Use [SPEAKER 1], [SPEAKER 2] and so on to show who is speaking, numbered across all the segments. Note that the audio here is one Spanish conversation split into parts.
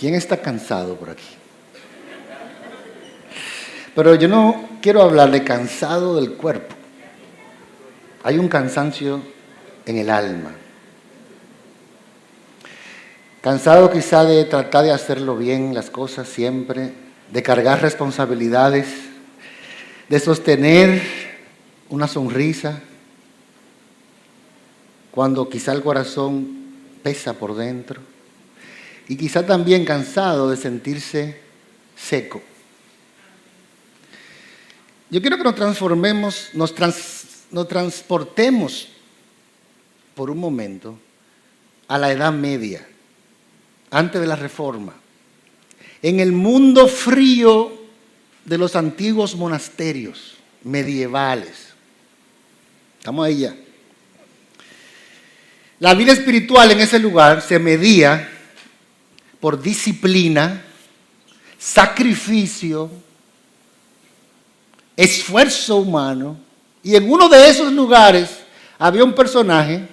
[SPEAKER 1] ¿Quién está cansado por aquí? Pero yo no quiero hablar de cansado del cuerpo. Hay un cansancio en el alma. Cansado quizá de tratar de hacerlo bien las cosas siempre, de cargar responsabilidades, de sostener una sonrisa, cuando quizá el corazón pesa por dentro. Y quizá también cansado de sentirse seco. Yo quiero que nos transformemos, nos transportemos por un momento a la Edad Media, antes de la Reforma, en el mundo frío de los antiguos monasterios medievales. Estamos ahí ya. La vida espiritual en ese lugar se medía por disciplina, sacrificio, esfuerzo humano, y en uno de esos lugares había un personaje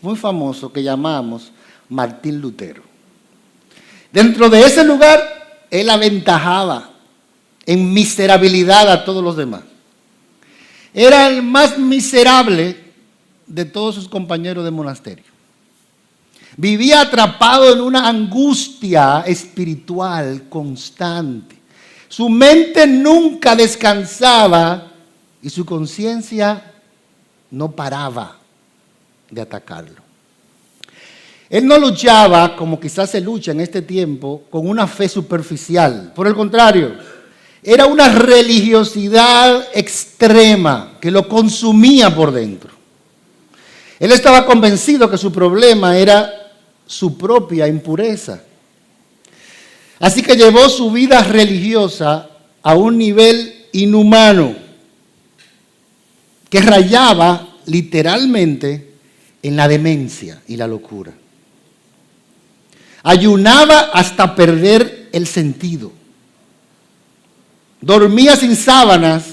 [SPEAKER 1] muy famoso que llamamos Martín Lutero. Dentro de ese lugar, él aventajaba en miserabilidad a todos los demás. Era el más miserable de todos sus compañeros de monasterio. Vivía atrapado en una angustia espiritual constante. Su mente nunca descansaba y su conciencia no paraba de atacarlo. Él no luchaba, como quizás se lucha en este tiempo, con una fe superficial. Por el contrario, era una religiosidad extrema que lo consumía por dentro. Él estaba convencido que su problema era su propia impureza. Así que llevó su vida religiosa a un nivel inhumano que rayaba literalmente en la demencia y la locura. Ayunaba hasta perder el sentido. Dormía sin sábanas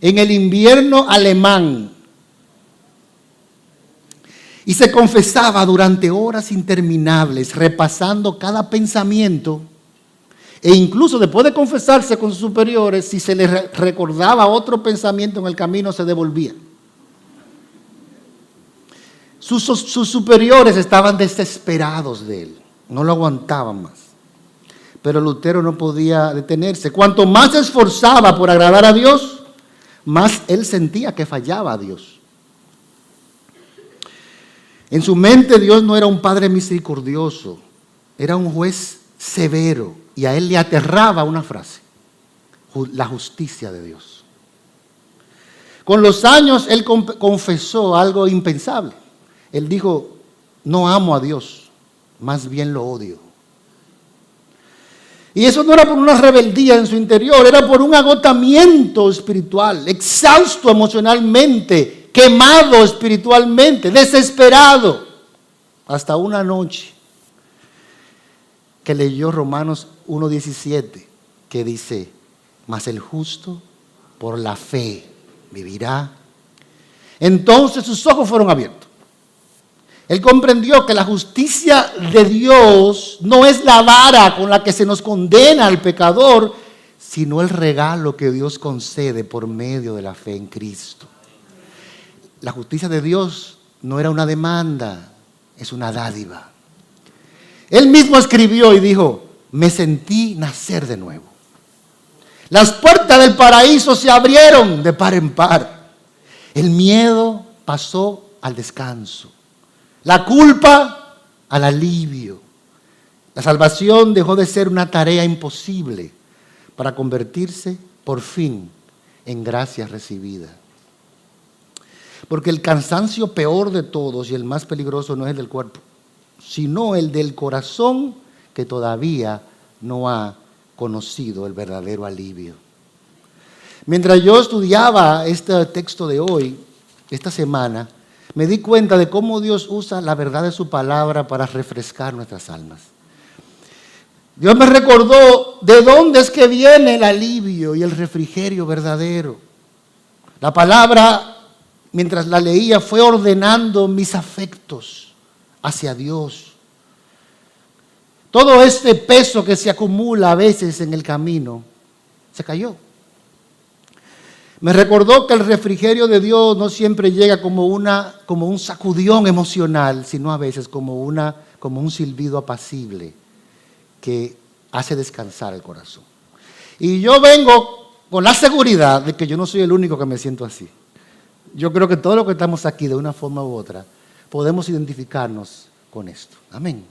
[SPEAKER 1] en el invierno alemán. Y se confesaba durante horas interminables, repasando cada pensamiento. E incluso después de confesarse con sus superiores, si se le recordaba otro pensamiento en el camino, se devolvía. Sus superiores estaban desesperados de él, no lo aguantaban más. Pero Lutero no podía detenerse. Cuanto más se esforzaba por agradar a Dios, más él sentía que fallaba a Dios. En su mente Dios no era un padre misericordioso, era un juez severo. Y a él le aterraba una frase: la justicia de Dios. Con los años él confesó algo impensable. Él dijo: no amo a Dios, más bien lo odio. Y eso no era por una rebeldía en su interior, era por un agotamiento espiritual, exhausto emocionalmente, quemado espiritualmente, desesperado. Hasta una noche que leyó Romanos 1:17, que dice: mas el justo por la fe vivirá. Entonces sus ojos fueron abiertos. Él comprendió que la justicia de Dios no es la vara con la que se nos condena al pecador, sino el regalo que Dios concede por medio de la fe en Cristo. La justicia de Dios no era una demanda, es una dádiva. Él mismo escribió y dijo: me sentí nacer de nuevo. Las puertas del paraíso se abrieron de par en par. El miedo pasó al descanso. La culpa al alivio. La salvación dejó de ser una tarea imposible para convertirse por fin en gracia recibida. Porque el cansancio peor de todos y el más peligroso no es el del cuerpo, sino el del corazón que todavía no ha conocido el verdadero alivio. Mientras yo estudiaba este texto de hoy, esta semana, me di cuenta de cómo Dios usa la verdad de su palabra para refrescar nuestras almas. Dios me recordó de dónde es que viene el alivio y el refrigerio verdadero. La palabra, mientras la leía, fue ordenando mis afectos hacia Dios. todo este peso que se acumula a veces en el camino, se cayó. Me recordó que el refrigerio de Dios no siempre llega como un sacudión emocional, sino a veces como un silbido apacible que hace descansar el corazón. Y yo vengo con la seguridad de que yo no soy el único que me siento así. Yo creo que todos los que estamos aquí de una forma u otra podemos identificarnos con esto. Amén.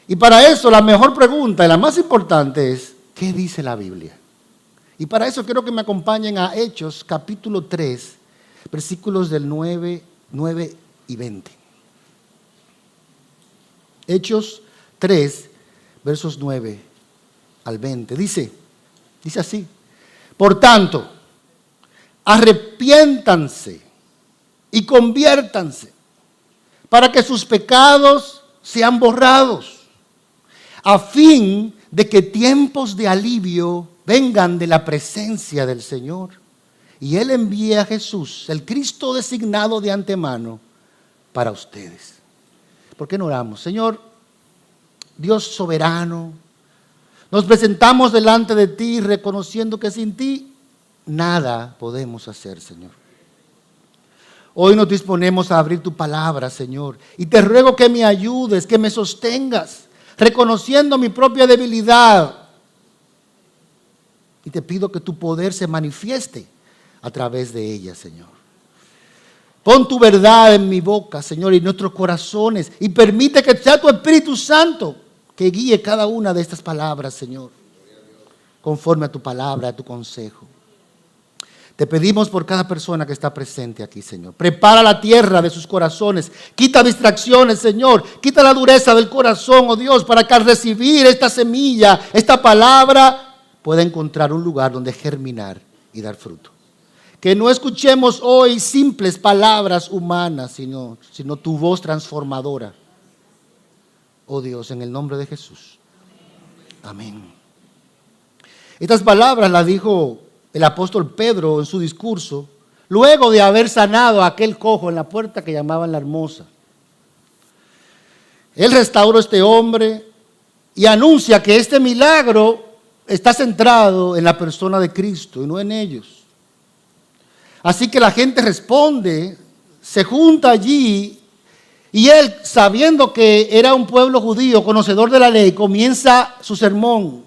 [SPEAKER 1] Y para eso la mejor pregunta y la más importante es, ¿qué dice la Biblia? Y para eso quiero que me acompañen a Hechos capítulo 3, versículos del 9 y 20. Hechos 3, versos 9 al 20. Dice así: por tanto, arrepiéntanse y conviértanse para que sus pecados sean borrados, a fin de que tiempos de alivio vengan de la presencia del Señor, y Él envíe a Jesús, el Cristo designado de antemano para ustedes. ¿Por qué no oramos? Señor, Dios soberano, nos presentamos delante de ti reconociendo que sin ti nada podemos hacer, Señor. Hoy nos disponemos a abrir tu palabra, Señor, y te ruego que me ayudes, que me sostengas, reconociendo mi propia debilidad. Y te pido que tu poder se manifieste a través de ella, Señor. Pon tu verdad en mi boca, Señor, y en nuestros corazones, y permite que sea tu Espíritu Santo que guíe cada una de estas palabras, Señor, conforme a tu palabra, a tu consejo. Te pedimos por cada persona que está presente aquí, Señor. Prepara la tierra de sus corazones. Quita distracciones, Señor. Quita la dureza del corazón, oh Dios, para que al recibir esta semilla, esta palabra, pueda encontrar un lugar donde germinar y dar fruto. Que no escuchemos hoy simples palabras humanas, sino tu voz transformadora. Oh Dios, en el nombre de Jesús. Amén. Estas palabras las dijo el apóstol Pedro en su discurso, luego de haber sanado a aquel cojo en la puerta que llamaban la Hermosa. Él restauró a este hombre y anuncia que este milagro está centrado en la persona de Cristo y no en ellos. Así que la gente responde, se junta allí, y él, sabiendo que era un pueblo judío, conocedor de la ley, comienza su sermón.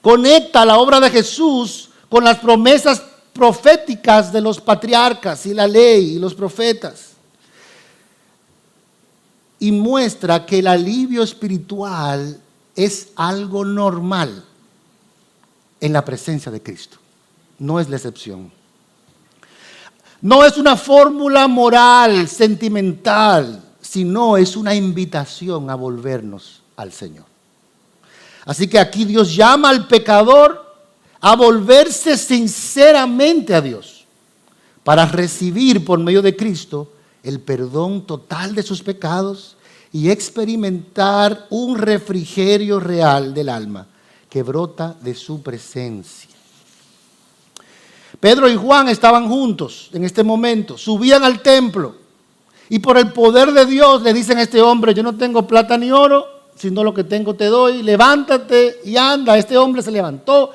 [SPEAKER 1] Conecta la obra de Jesús con las promesas proféticas de los patriarcas y la ley y los profetas. Y muestra que el alivio espiritual es algo normal en la presencia de Cristo. No es la excepción. No es una fórmula moral, sentimental, sino es una invitación a volvernos al Señor. Así que aquí Dios llama al pecador a volverse sinceramente a Dios para recibir por medio de Cristo el perdón total de sus pecados y experimentar un refrigerio real del alma que brota de su presencia. Pedro y Juan estaban juntos en este momento, subían al templo y por el poder de Dios le dicen a este hombre: yo no tengo plata ni oro, sino lo que tengo te doy, levántate y anda. Este hombre se levantó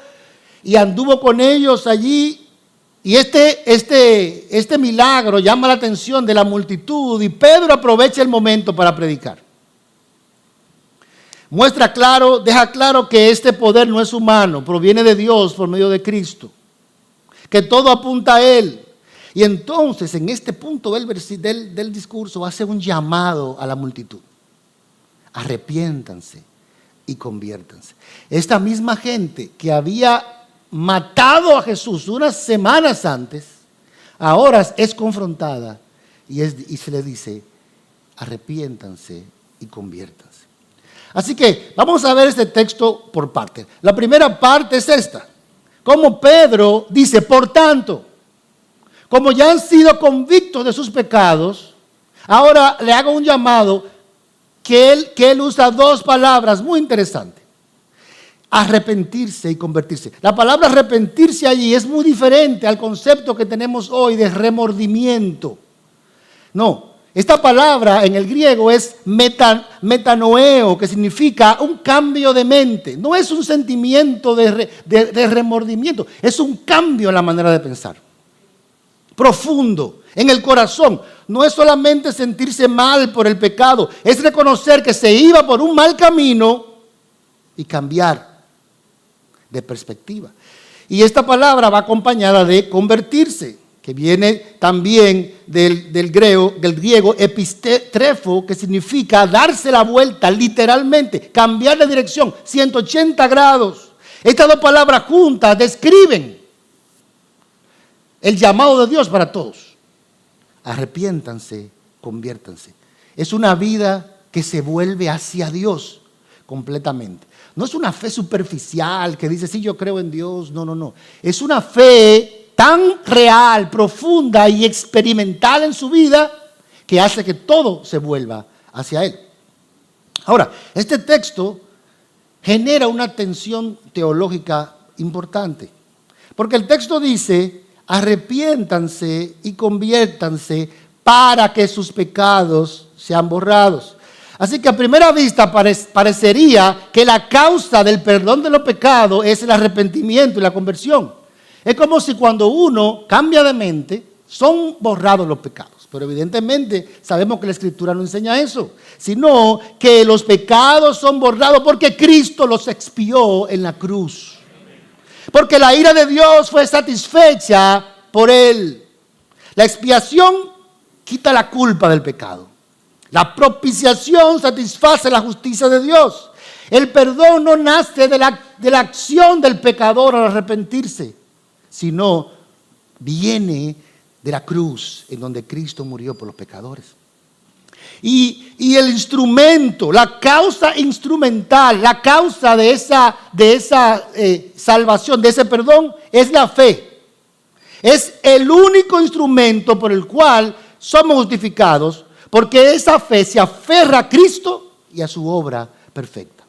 [SPEAKER 1] y anduvo con ellos allí, y este milagro llama la atención de la multitud, y Pedro aprovecha el momento para predicar. Deja claro que este poder no es humano, proviene de Dios por medio de Cristo, que todo apunta a Él. Y entonces en este punto del discurso hace un llamado a la multitud: arrepiéntanse y conviértanse. Esta misma gente que había matado a Jesús unas semanas antes, ahora es confrontada y se le dice: arrepiéntanse y conviértanse. Así que vamos a ver este texto por partes. La primera parte es esta: como Pedro dice, por tanto, como ya han sido convictos de sus pecados, ahora le hago un llamado que él usa dos palabras muy interesantes: arrepentirse y convertirse. La palabra arrepentirse allí es muy diferente al concepto que tenemos hoy de remordimiento. No, Esta palabra en el griego es metanoeo, que significa un cambio de mente. No es un sentimiento de remordimiento, es un cambio en la manera de pensar. Profundo, en el corazón. No es solamente sentirse mal por el pecado, es reconocer que se iba por un mal camino y cambiar de perspectiva. Y esta palabra va acompañada de convertirse, que viene también del griego epistrefo, que significa darse la vuelta, literalmente, cambiar de dirección, 180 grados. Estas dos palabras juntas describen el llamado de Dios para todos. Arrepiéntanse, conviértanse. Es una vida que se vuelve hacia Dios completamente. No es una fe superficial que dice, sí, yo creo en Dios. No. Es una fe tan real, profunda y experimental en su vida que hace que todo se vuelva hacia Él. Ahora, este texto genera una tensión teológica importante, porque el texto dice, arrepiéntanse y conviértanse para que sus pecados sean borrados. Así que a primera vista parecería que la causa del perdón de los pecados es el arrepentimiento y la conversión. Es como si cuando uno cambia de mente, son borrados los pecados. Pero evidentemente sabemos que la Escritura no enseña eso, sino que los pecados son borrados porque Cristo los expió en la cruz. Porque la ira de Dios fue satisfecha por Él. La expiación quita la culpa del pecado. La propiciación satisface la justicia de Dios. El perdón no nace de la acción del pecador al arrepentirse, sino viene de la cruz en donde Cristo murió por los pecadores. Y el instrumento, la causa instrumental, la causa de esa salvación, de ese perdón, es la fe. Es el único instrumento por el cual somos justificados, porque esa fe se aferra a Cristo y a su obra perfecta.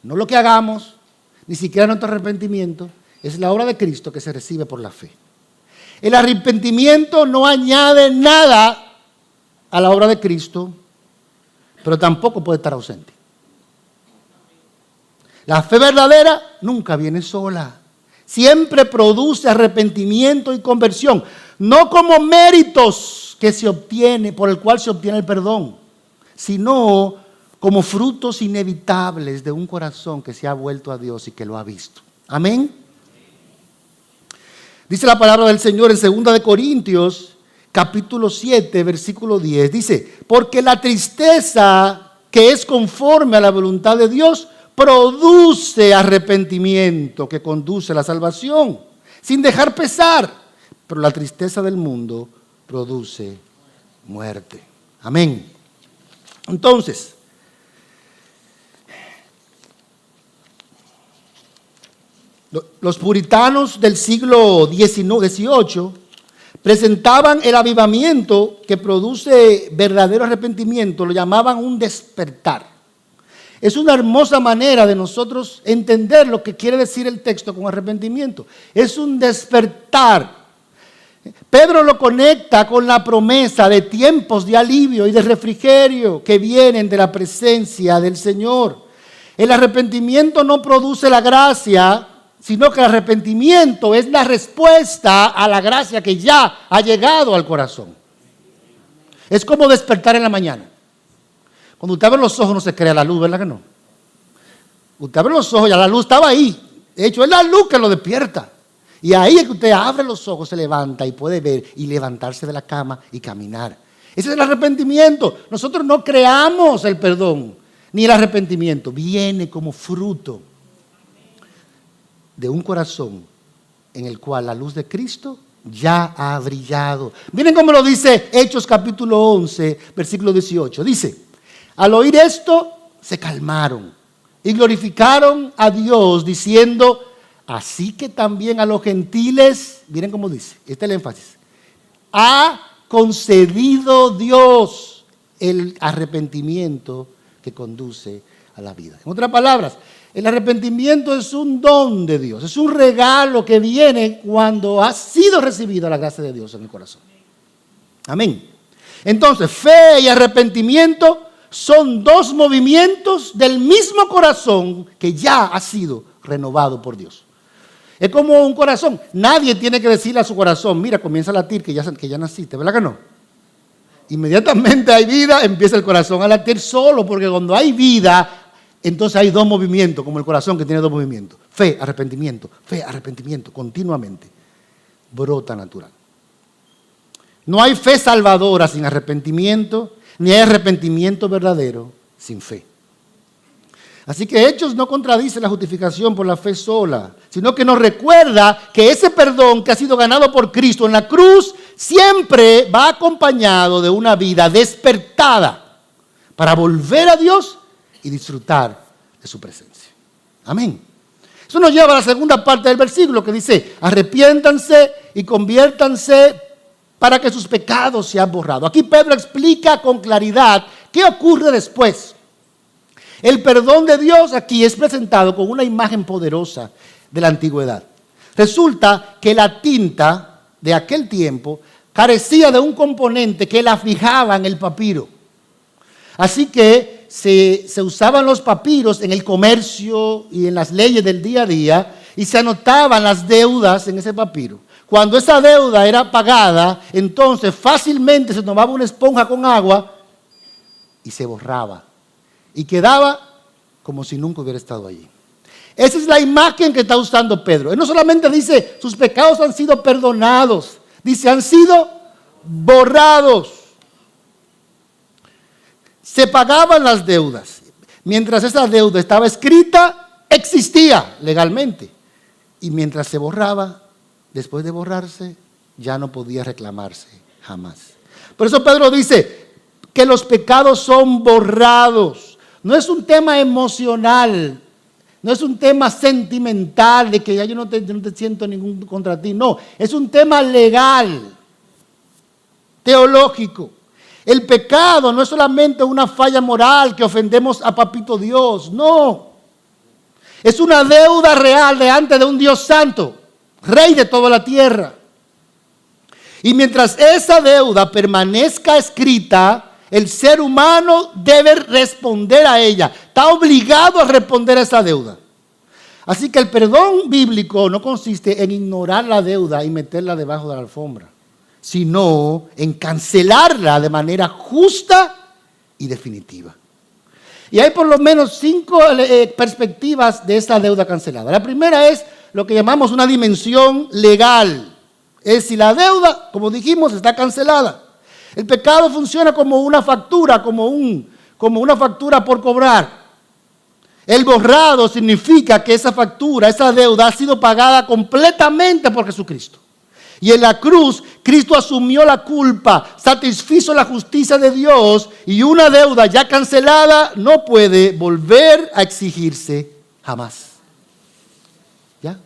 [SPEAKER 1] No lo que hagamos, ni siquiera nuestro arrepentimiento, es la obra de Cristo que se recibe por la fe. El arrepentimiento no añade nada a la obra de Cristo, pero tampoco puede estar ausente. La fe verdadera nunca viene sola. Siempre produce arrepentimiento y conversión, no como méritos que se obtiene, por el cual se obtiene el perdón, sino como frutos inevitables de un corazón que se ha vuelto a Dios y que lo ha visto. Amén. Dice la palabra del Señor en 2 Corintios, capítulo 7, versículo 10. Dice, porque la tristeza que es conforme a la voluntad de Dios produce arrepentimiento que conduce a la salvación, sin dejar pesar. Pero la tristeza del mundo produce muerte. Amén. Entonces, los puritanos del siglo XVIII presentaban el avivamiento que produce verdadero arrepentimiento, lo llamaban un despertar. Es una hermosa manera de nosotros entender lo que quiere decir el texto con arrepentimiento. Es un despertar. Pedro lo conecta con la promesa de tiempos de alivio y de refrigerio que vienen de la presencia del Señor. El arrepentimiento no produce la gracia, sino que el arrepentimiento es la respuesta a la gracia que ya ha llegado al corazón. Es como despertar en la mañana. Cuando usted abre los ojos no se crea la luz, ¿verdad que no? Usted abre los ojos y la luz estaba ahí. De hecho, es la luz que lo despierta. Y ahí es que usted abre los ojos, se levanta y puede ver y levantarse de la cama y caminar. Ese es el arrepentimiento. Nosotros no creamos el perdón ni el arrepentimiento. Viene como fruto de un corazón en el cual la luz de Cristo ya ha brillado. Miren cómo lo dice Hechos capítulo 11, versículo 18. Dice, al oír esto, se calmaron y glorificaron a Dios diciendo, así que también a los gentiles, miren cómo dice, este es el énfasis, ha concedido Dios el arrepentimiento que conduce a la vida. En otras palabras, el arrepentimiento es un don de Dios, es un regalo que viene cuando ha sido recibida la gracia de Dios en el corazón. Amén. Entonces, fe y arrepentimiento son dos movimientos del mismo corazón que ya ha sido renovado por Dios. Es como un corazón. Nadie tiene que decirle a su corazón, mira, comienza a latir que ya naciste, ¿verdad que no? Inmediatamente hay vida, empieza el corazón a latir solo, porque cuando hay vida, entonces hay dos movimientos, como el corazón que tiene dos movimientos. Fe, arrepentimiento, continuamente. Brota natural. No hay fe salvadora sin arrepentimiento, ni hay arrepentimiento verdadero sin fe. Así que Hechos no contradice la justificación por la fe sola, sino que nos recuerda que ese perdón que ha sido ganado por Cristo en la cruz siempre va acompañado de una vida despertada para volver a Dios y disfrutar de su presencia. Amén. Eso nos lleva a la segunda parte del versículo que dice, arrepiéntanse y conviértanse para que sus pecados sean borrados. Aquí Pedro explica con claridad qué ocurre después. El perdón de Dios aquí es presentado con una imagen poderosa de la antigüedad. Resulta que la tinta de aquel tiempo carecía de un componente que la fijaba en el papiro. Así que se usaban los papiros en el comercio y en las leyes del día a día y se anotaban las deudas en ese papiro. Cuando esa deuda era pagada, entonces fácilmente se tomaba una esponja con agua y se borraba. Y quedaba como si nunca hubiera estado allí. Esa es la imagen que está usando Pedro. Él no solamente dice, sus pecados han sido perdonados. Dice, han sido borrados. Se pagaban las deudas. Mientras esa deuda estaba escrita, existía legalmente. Y mientras se borraba, después de borrarse, ya no podía reclamarse jamás. Por eso Pedro dice que los pecados son borrados. No es un tema emocional, no es un tema sentimental de que ya yo no te siento ningún contra ti. No, es un tema legal, teológico. El pecado no es solamente una falla moral que ofendemos a Papito Dios, no. Es una deuda real delante de un Dios santo, Rey de toda la tierra. Y mientras esa deuda permanezca escrita, el ser humano debe responder a ella. Está obligado a responder a esa deuda. Así que el perdón bíblico no consiste en ignorar la deuda y meterla debajo de la alfombra, sino en cancelarla de manera justa y definitiva. Y hay por lo menos 5 perspectivas de esa deuda cancelada. La primera es lo que llamamos una dimensión legal. Es si la deuda, como dijimos, está cancelada. El pecado funciona como una factura, como una factura por cobrar. El borrado significa que esa factura, esa deuda ha sido pagada completamente por Jesucristo. Y en la cruz, Cristo asumió la culpa, satisfizo la justicia de Dios y una deuda ya cancelada no puede volver a exigirse jamás. ¿Ya?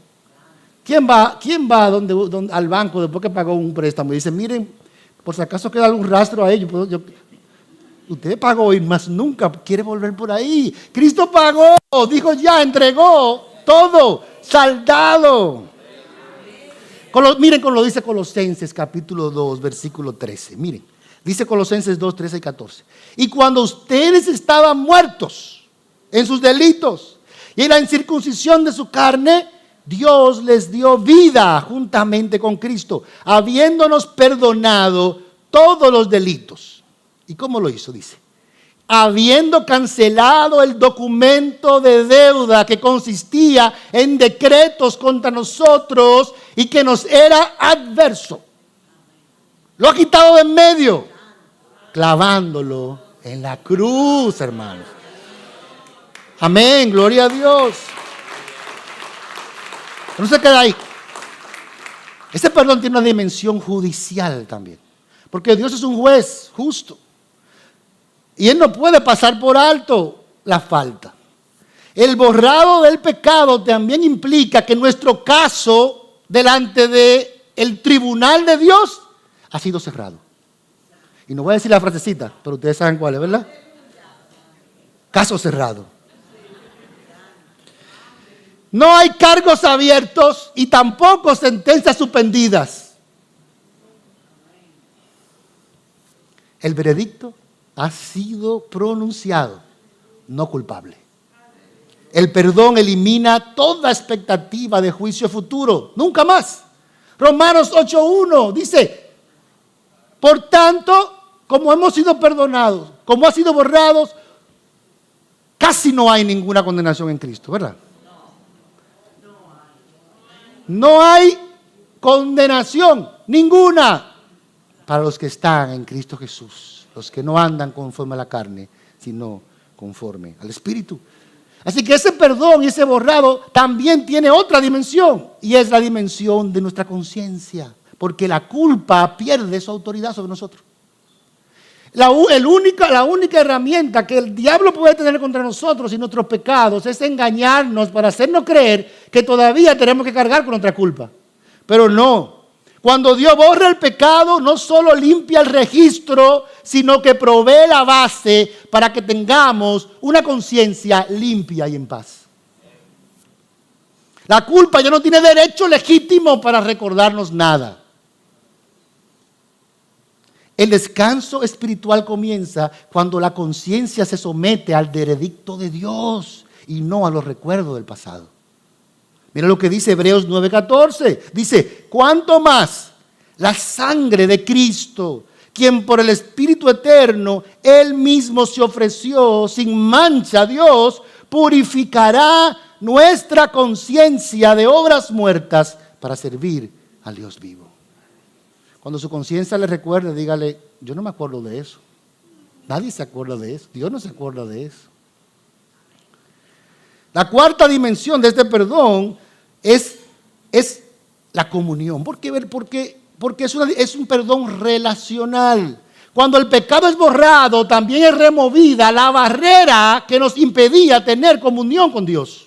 [SPEAKER 1] ¿Quién va al banco después que pagó un préstamo y dice, miren, por si acaso queda algún rastro a ellos? Usted pagó y más nunca quiere volver por ahí. Cristo pagó, dijo ya, entregó todo, saldado. Miren cómo lo dice Colosenses capítulo 2, versículo 13. Miren, dice Colosenses 2, 13 y 14. Y cuando ustedes estaban muertos en sus delitos y en la incircuncisión de su carne, Dios les dio vida juntamente con Cristo, habiéndonos perdonado todos los delitos. ¿Y cómo lo hizo? Dice, habiendo cancelado el documento de deuda que consistía en decretos contra nosotros y que nos era adverso. Lo ha quitado de en medio, clavándolo en la cruz, hermanos. Amén, gloria a Dios. No se queda ahí. Ese perdón tiene una dimensión judicial también, porque Dios es un juez justo. Y Él no puede pasar por alto la falta. El borrado del pecado también implica que nuestro caso delante del tribunal de Dios ha sido cerrado. Y no voy a decir la frasecita, pero ustedes saben cuál es, ¿verdad? Caso cerrado. No hay cargos abiertos y tampoco sentencias suspendidas. El veredicto ha sido pronunciado, no culpable. El perdón elimina toda expectativa de juicio futuro, nunca más. Romanos 8:1 dice, por tanto, como hemos sido perdonados, como ha sido borrados, casi no hay ninguna condenación en Cristo, ¿verdad? No hay condenación ninguna para los que están en Cristo Jesús, los que no andan conforme a la carne, sino conforme al Espíritu. Así que ese perdón y ese borrado también tiene otra dimensión, y es la dimensión de nuestra conciencia, porque la culpa pierde su autoridad sobre nosotros. La única herramienta que el diablo puede tener contra nosotros y nuestros pecados es engañarnos para hacernos creer que todavía tenemos que cargar con nuestra culpa. Pero no. Cuando Dios borra el pecado, no solo limpia el registro, sino que provee la base para que tengamos una conciencia limpia y en paz. La culpa ya no tiene derecho legítimo para recordarnos nada. El descanso espiritual comienza cuando la conciencia se somete al veredicto de Dios y no a los recuerdos del pasado. Mira lo que dice Hebreos 9:14. Dice, ¿cuánto más la sangre de Cristo, quien por el Espíritu Eterno, Él mismo se ofreció sin mancha a Dios, purificará nuestra conciencia de obras muertas para servir al Dios vivo? Cuando su conciencia le recuerde, dígale, yo no me acuerdo de eso. Nadie se acuerda de eso. Dios no se acuerda de eso. La cuarta dimensión de este perdón es la comunión. ¿Por qué? Porque es un perdón relacional. Cuando el pecado es borrado, también es removida la barrera que nos impedía tener comunión con Dios.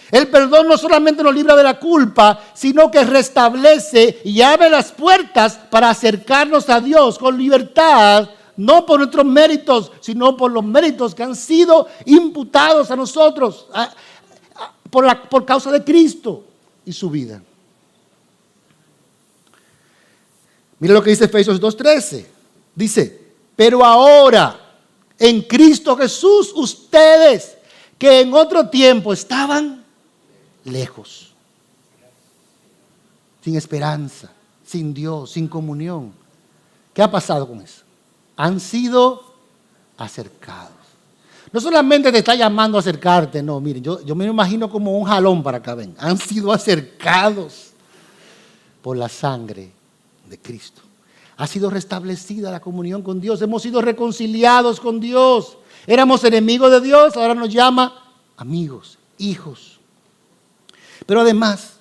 [SPEAKER 1] El perdón no solamente nos libra de la culpa, sino que restablece y abre las puertas para acercarnos a Dios con libertad, no por nuestros méritos, sino por los méritos que han sido imputados a nosotros por causa de Cristo y su vida. Mira lo que dice Efesios 2:13. Dice, pero ahora en Cristo Jesús ustedes que en otro tiempo estaban lejos, sin esperanza, sin Dios, sin comunión. ¿Qué ha pasado con eso? Han sido acercados. No solamente te está llamando a acercarte, no, miren, yo me imagino como un jalón para acá, ven. Han sido acercados por la sangre de Cristo. Ha sido restablecida la comunión con Dios. Hemos sido reconciliados con Dios. Éramos enemigos de Dios, ahora nos llama amigos, hijos. Pero además,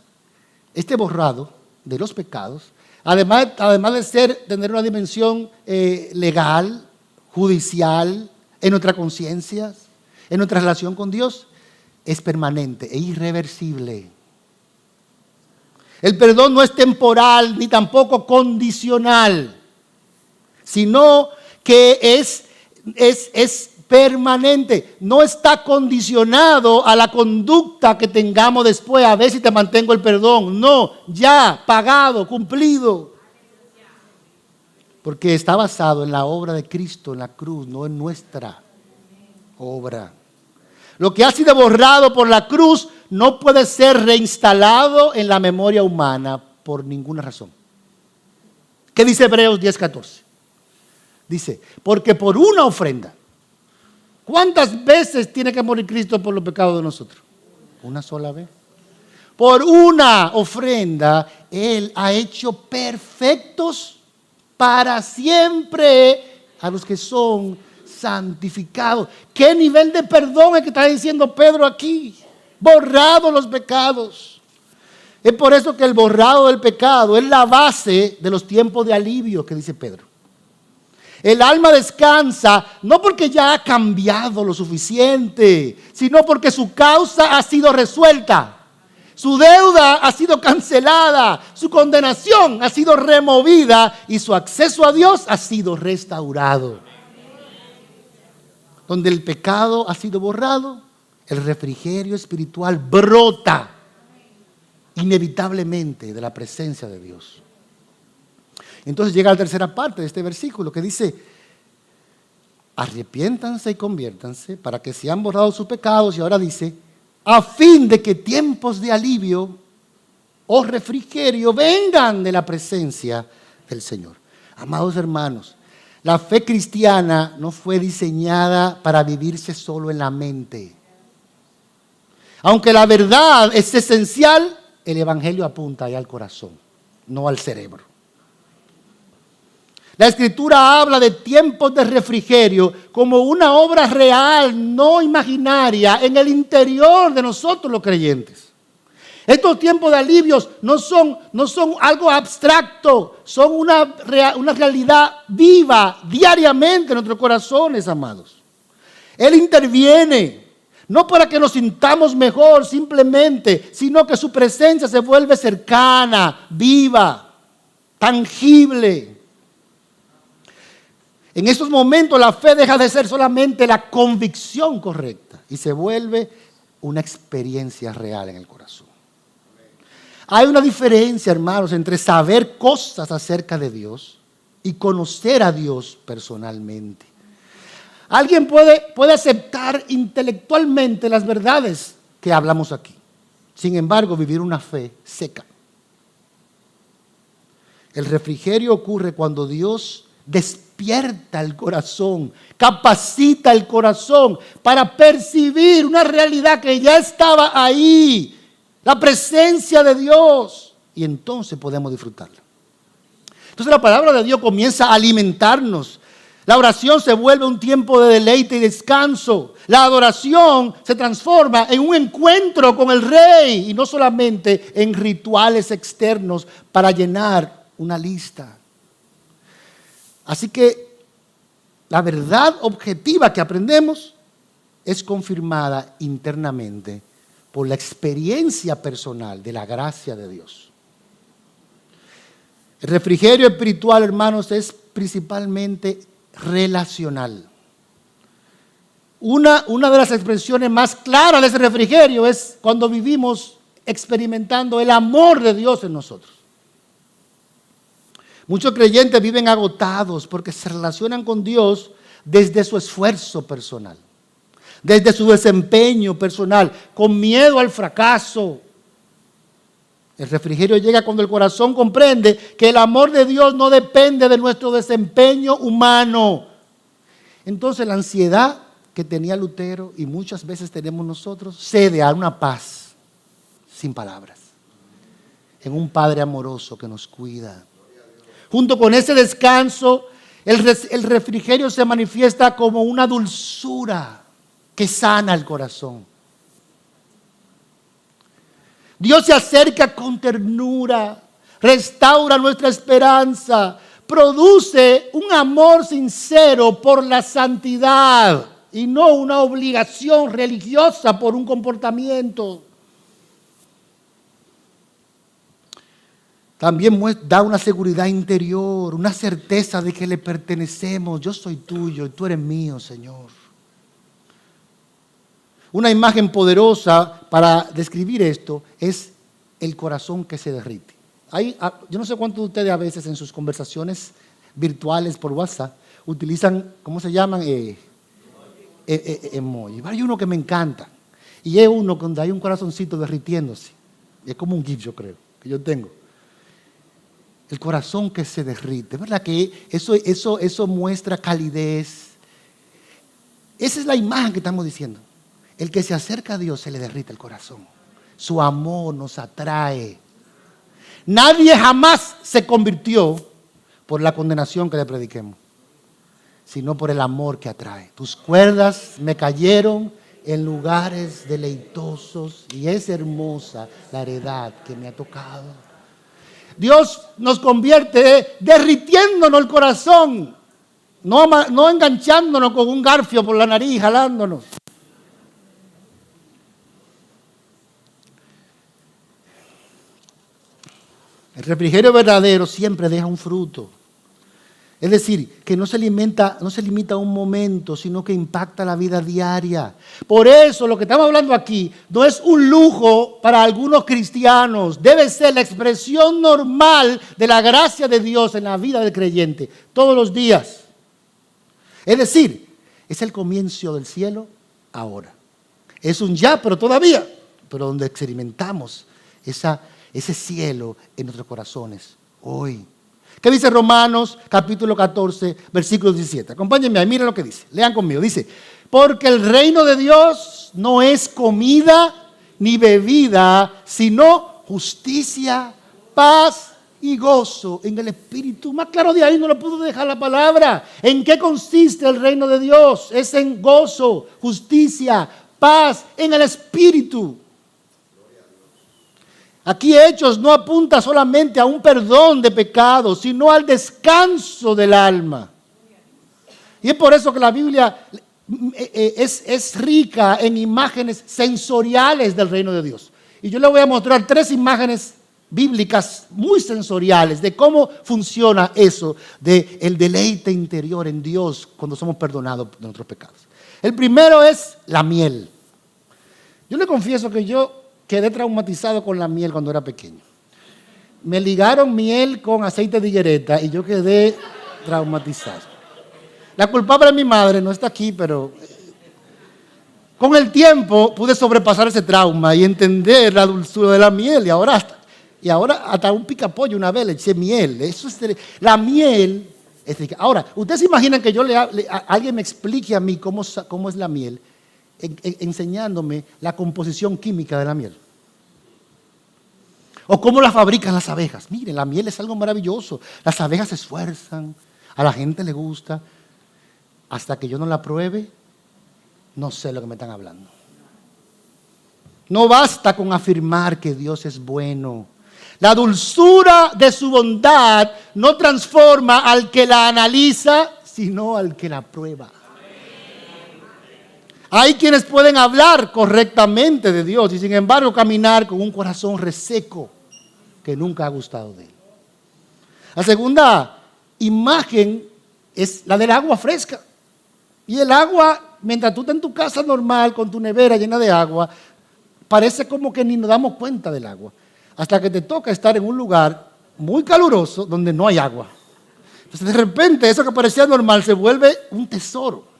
[SPEAKER 1] este borrado de los pecados, además de tener una dimensión legal, judicial, en nuestra conciencia, en nuestra relación con Dios, es permanente e irreversible. El perdón no es temporal ni tampoco condicional, sino que es permanente. No está condicionado a la conducta que tengamos después, a ver si te mantengo el perdón. No, ya, pagado, cumplido. Porque está basado en la obra de Cristo en la cruz, no en nuestra obra. Lo que ha sido borrado por la cruz no puede ser reinstalado en la memoria humana por ninguna razón. ¿Qué dice Hebreos 10:14? Dice, porque por una ofrenda. ¿Cuántas veces tiene que morir Cristo por los pecados de nosotros? Una sola vez. Por una ofrenda, Él ha hecho perfectos para siempre a los que son santificados. ¿Qué nivel de perdón es que está diciendo Pedro aquí? Borrado los pecados. Es por eso que el borrado del pecado es la base de los tiempos de alivio que dice Pedro. El alma descansa no porque ya ha cambiado lo suficiente, sino porque su causa ha sido resuelta. Su deuda ha sido cancelada, su condenación ha sido removida y su acceso a Dios ha sido restaurado. Donde el pecado ha sido borrado, el refrigerio espiritual brota inevitablemente de la presencia de Dios. Entonces llega la tercera parte de este versículo que dice, arrepiéntanse y conviértanse para que sean borrados sus pecados. Y ahora dice, a fin de que tiempos de alivio o refrigerio vengan de la presencia del Señor. Amados hermanos, la fe cristiana no fue diseñada para vivirse solo en la mente. Aunque la verdad es esencial, el Evangelio apunta allá al corazón, no al cerebro. La Escritura habla de tiempos de refrigerio como una obra real, no imaginaria, en el interior de nosotros los creyentes. Estos tiempos de alivios no son algo abstracto, son una realidad viva diariamente en nuestros corazones, amados. Él interviene, no para que nos sintamos mejor simplemente, sino que su presencia se vuelve cercana, viva, tangible. En estos momentos la fe deja de ser solamente la convicción correcta y se vuelve una experiencia real en el corazón. Hay una diferencia, hermanos, entre saber cosas acerca de Dios y conocer a Dios personalmente. Alguien puede aceptar intelectualmente las verdades que hablamos aquí. Sin embargo, vivir una fe seca. El refrigerio ocurre cuando Dios despierta el corazón, capacita el corazón para percibir una realidad que ya estaba ahí. La presencia de Dios. Y entonces podemos disfrutarla. Entonces la palabra de Dios comienza a alimentarnos. La oración se vuelve un tiempo de deleite y descanso. La adoración se transforma en un encuentro con el Rey y no solamente en rituales externos para llenar una lista. Así que la verdad objetiva que aprendemos es confirmada internamente por la experiencia personal de la gracia de Dios. El refrigerio espiritual, hermanos, es principalmente relacional. Una de las expresiones más claras de ese refrigerio es cuando vivimos experimentando el amor de Dios en nosotros. Muchos creyentes viven agotados porque se relacionan con Dios desde su esfuerzo personal, desde su desempeño personal, con miedo al fracaso. El refrigerio llega cuando el corazón comprende que el amor de Dios no depende de nuestro desempeño humano. Entonces la ansiedad que tenía Lutero y muchas veces tenemos nosotros cede a una paz sin palabras, en un Padre amoroso que nos cuida. Junto con ese descanso, el refrigerio se manifiesta como una dulzura que sana el corazón. Dios se acerca con ternura, restaura nuestra esperanza, produce un amor sincero por la santidad y no una obligación religiosa por un comportamiento. También da una seguridad interior, una certeza de que le pertenecemos. Yo soy tuyo y tú eres mío, Señor. Una imagen poderosa para describir esto es el corazón que se derrite. Yo no sé cuántos de ustedes a veces en sus conversaciones virtuales por WhatsApp utilizan, ¿cómo se llaman? Emoji. Hay uno que me encanta y es uno donde hay un corazoncito derritiéndose. Es como un GIF, yo creo, que yo tengo. El corazón que se derrite, ¿verdad? Que eso muestra calidez. Esa es la imagen que estamos diciendo. El que se acerca a Dios se le derrite el corazón. Su amor nos atrae. Nadie jamás se convirtió por la condenación que le prediquemos, sino por el amor que atrae. Tus cuerdas me cayeron en lugares deleitosos y es hermosa la heredad que me ha tocado. Dios nos convierte derritiéndonos el corazón, no enganchándonos con un garfio por la nariz, jalándonos. El refrigerio verdadero siempre deja un fruto. Es decir, que no se limita a un momento, sino que impacta la vida diaria. Por eso lo que estamos hablando aquí no es un lujo para algunos cristianos. Debe ser la expresión normal de la gracia de Dios en la vida del creyente, todos los días. Es decir, es el comienzo del cielo ahora. Es un ya, pero todavía, pero donde experimentamos ese cielo en nuestros corazones hoy. ¿Qué dice Romanos capítulo 14, versículo 17? Acompáñenme ahí, miren lo que dice. Lean conmigo. Dice, porque el reino de Dios no es comida ni bebida, sino justicia, paz y gozo en el Espíritu. Más claro de ahí no lo puedo dejar la palabra. ¿En qué consiste el reino de Dios? Es en gozo, justicia, paz en el Espíritu. Aquí Hechos no apunta solamente a un perdón de pecados, sino al descanso del alma. Y es por eso que la Biblia es rica en imágenes sensoriales del reino de Dios. Y yo le voy a mostrar 3 imágenes bíblicas muy sensoriales de cómo funciona eso, del deleite interior en Dios cuando somos perdonados de nuestros pecados. El primero es la miel. Yo le confieso que yo quedé traumatizado con la miel cuando era pequeño. Me ligaron miel con aceite de higuereta y yo quedé traumatizado. La culpable es mi madre, no está aquí, pero con el tiempo pude sobrepasar ese trauma y entender la dulzura de la miel. Y ahora hasta un picapollo una vez le eché miel. Eso es la miel. Ahora, ¿ustedes se imaginan que alguien me explique a mí cómo es la miel? Enseñándome la composición química de la miel. O cómo la fabrican las abejas. Miren, la miel es algo maravilloso. Las abejas se esfuerzan, a la gente le gusta. Hasta que yo no la pruebe, no sé lo que me están hablando. No basta con afirmar que Dios es bueno. La dulzura de su bondad no transforma al que la analiza, sino al que la prueba. Hay quienes pueden hablar correctamente de Dios y sin embargo caminar con un corazón reseco que nunca ha gustado de él. La segunda imagen es la del agua fresca. Y el agua, mientras tú estás en tu casa normal con tu nevera llena de agua, parece como que ni nos damos cuenta del agua. Hasta que te toca estar en un lugar muy caluroso donde no hay agua. Entonces de repente eso que parecía normal se vuelve un tesoro.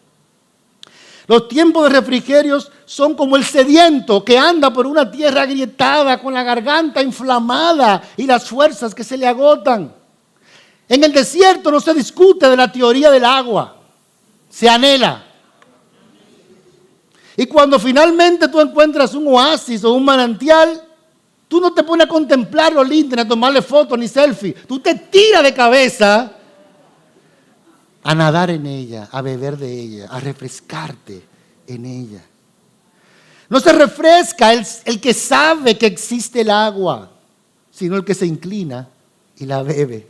[SPEAKER 1] Los tiempos de refrigerios son como el sediento que anda por una tierra agrietada con la garganta inflamada y las fuerzas que se le agotan. En el desierto no se discute de la teoría del agua, se anhela. Y cuando finalmente tú encuentras un oasis o un manantial, tú no te pones a contemplar lo lindo, ni a tomarle fotos ni selfie. Tú te tiras de cabeza a nadar en ella, a beber de ella, a refrescarte en ella. No se refresca el que sabe que existe el agua, sino el que se inclina y la bebe.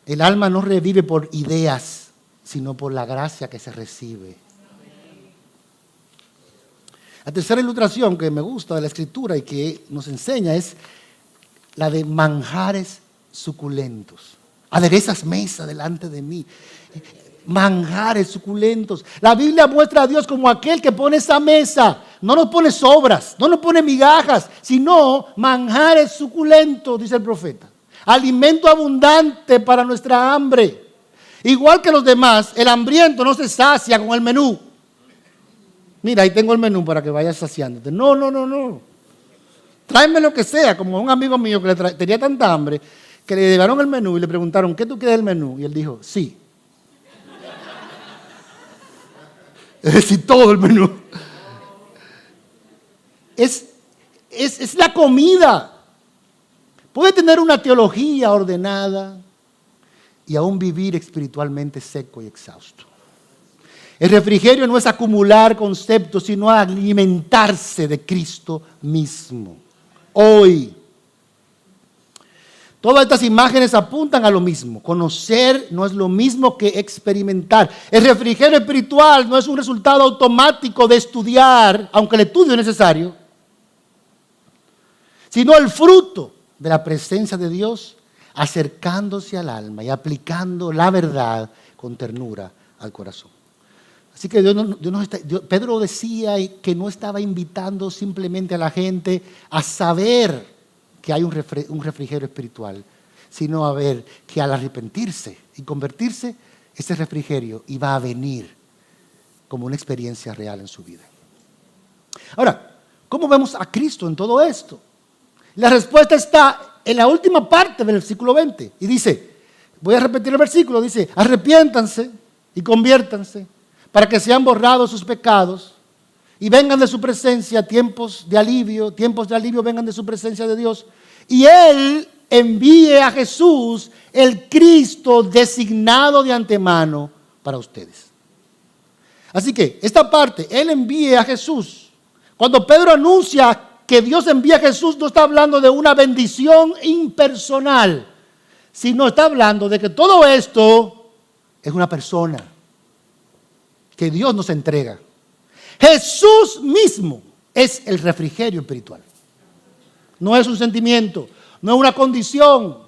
[SPEAKER 1] El alma no revive por ideas, sino por la gracia que se recibe. La tercera ilustración que me gusta de la Escritura y que nos enseña es la de manjares suculentos. Aderezas mesa delante de mí. Manjares suculentos. La Biblia muestra a Dios como aquel que pone esa mesa. No nos pone sobras, no nos pone migajas, sino manjares suculentos, dice el profeta. Alimento abundante para nuestra hambre. Igual que los demás, el hambriento no se sacia con el menú. Mira, ahí tengo el menú para que vayas saciándote. No. Tráeme lo que sea, como un amigo mío que tenía tanta hambre que le llevaron el menú y le preguntaron, ¿qué tú quieres del menú? Y él dijo, sí. Es decir, todo el menú. Es la comida. Puede tener una teología ordenada y aún vivir espiritualmente seco y exhausto. El refrigerio no es acumular conceptos, sino alimentarse de Cristo mismo. Hoy. Todas estas imágenes apuntan a lo mismo. Conocer no es lo mismo que experimentar. El refrigerio espiritual no es un resultado automático de estudiar, aunque el estudio es necesario, sino el fruto de la presencia de Dios acercándose al alma y aplicando la verdad con ternura al corazón. Así que Pedro decía que no estaba invitando simplemente a la gente a saber que hay un refrigerio espiritual, sino a ver que al arrepentirse y convertirse, ese refrigerio iba a venir como una experiencia real en su vida. Ahora, ¿cómo vemos a Cristo en todo esto? La respuesta está en la última parte del versículo 20 y dice, voy a repetir el versículo, dice, arrepiéntanse y conviértanse para que sean borrados sus pecados y vengan de su presencia tiempos de alivio vengan de su presencia de Dios, y Él envíe a Jesús, el Cristo designado de antemano para ustedes. Así que esta parte, Él envíe a Jesús. Cuando Pedro anuncia que Dios envía a Jesús, no está hablando de una bendición impersonal, sino está hablando de que todo esto es una persona que Dios nos entrega. Jesús mismo es el refrigerio espiritual. No es un sentimiento, no es una condición,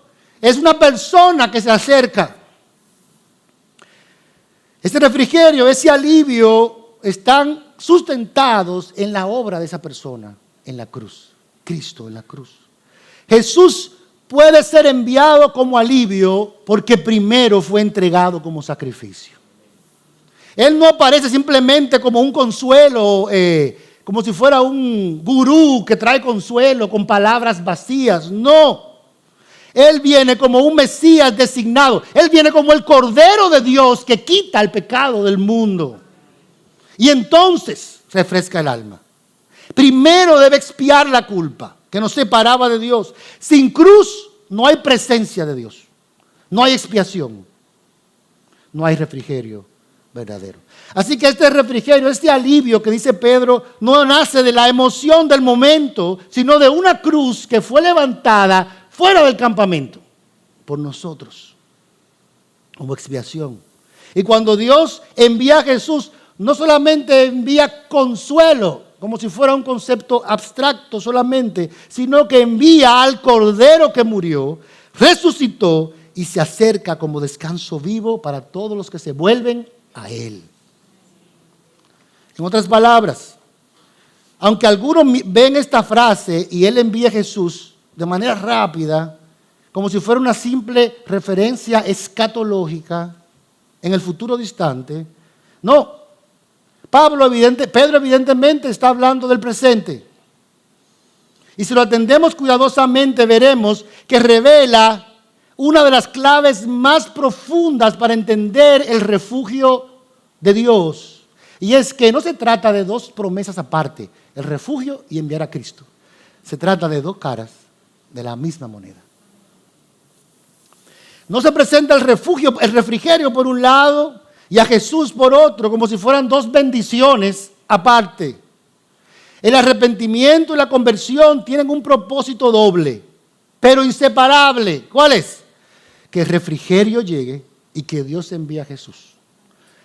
[SPEAKER 1] es una persona que se acerca. Ese refrigerio, ese alivio están sustentados en la obra de esa persona, en la cruz. Cristo en la cruz. Jesús puede ser enviado como alivio porque primero fue entregado como sacrificio. Él no aparece simplemente como un consuelo, como si fuera un gurú que trae consuelo con palabras vacías. No. Él viene como un Mesías designado. Él viene como el Cordero de Dios que quita el pecado del mundo. Y entonces refresca el alma. Primero debe expiar la culpa que nos separaba de Dios. Sin cruz no hay presencia de Dios. No hay expiación. No hay refrigerio verdadero. Así que este refrigerio, este alivio que dice Pedro, no nace de la emoción del momento, sino de una cruz que fue levantada fuera del campamento por nosotros como expiación. Y cuando Dios envía a Jesús, no solamente envía consuelo, como si fuera un concepto abstracto solamente, sino que envía al Cordero que murió, resucitó y se acerca como descanso vivo para todos los que se vuelven a Él. En otras palabras, aunque algunos ven esta frase y Él envía a Jesús de manera rápida, como si fuera una simple referencia escatológica en el futuro distante, no. Pedro evidentemente está hablando del presente. Y si lo atendemos cuidadosamente, veremos que revela una de las claves más profundas para entender el refugio de Dios. Y es que no se trata de dos promesas aparte, el refugio y enviar a Cristo. Se trata de dos caras de la misma moneda. No se presenta el refugio, el refrigerio por un lado y a Jesús por otro, como si fueran dos bendiciones aparte. El arrepentimiento y la conversión tienen un propósito doble, pero inseparable. ¿Cuál es? Que el refrigerio llegue y que Dios envíe a Jesús.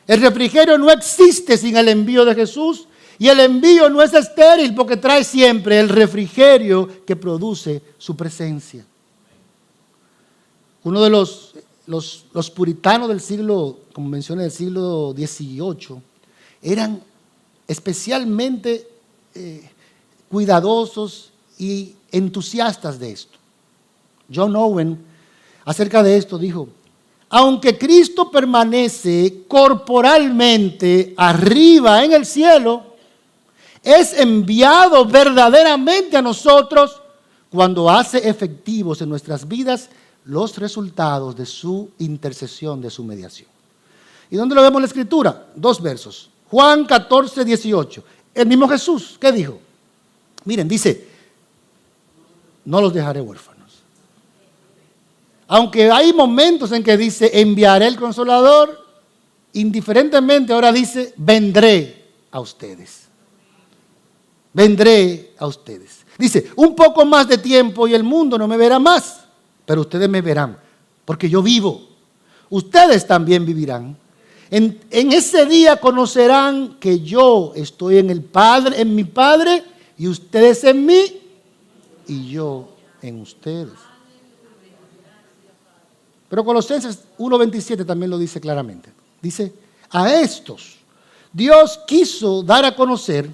[SPEAKER 1] El refrigerio no existe sin el envío de Jesús, y el envío no es estéril porque trae siempre el refrigerio que produce su presencia. Uno de los puritanos del siglo, como mencioné, del siglo XVIII, eran especialmente cuidadosos y entusiastas de esto. John Owen, acerca de esto, dijo: aunque Cristo permanece corporalmente arriba en el cielo, es enviado verdaderamente a nosotros cuando hace efectivos en nuestras vidas los resultados de su intercesión, de su mediación. ¿Y dónde lo vemos en la Escritura? 2 versos. Juan 14, 18. El mismo Jesús, ¿qué dijo? Miren, dice: no los dejaré huérfanos. Aunque hay momentos en que dice enviaré el Consolador, indiferentemente ahora dice vendré a ustedes. Vendré a ustedes. Dice, un poco más de tiempo y el mundo no me verá más, pero ustedes me verán, porque yo vivo. Ustedes también vivirán. En ese día conocerán que yo estoy en el Padre, en mi Padre, y ustedes en mí, y yo en ustedes. Pero Colosenses 1:27 también lo dice claramente. Dice, a estos Dios quiso dar a conocer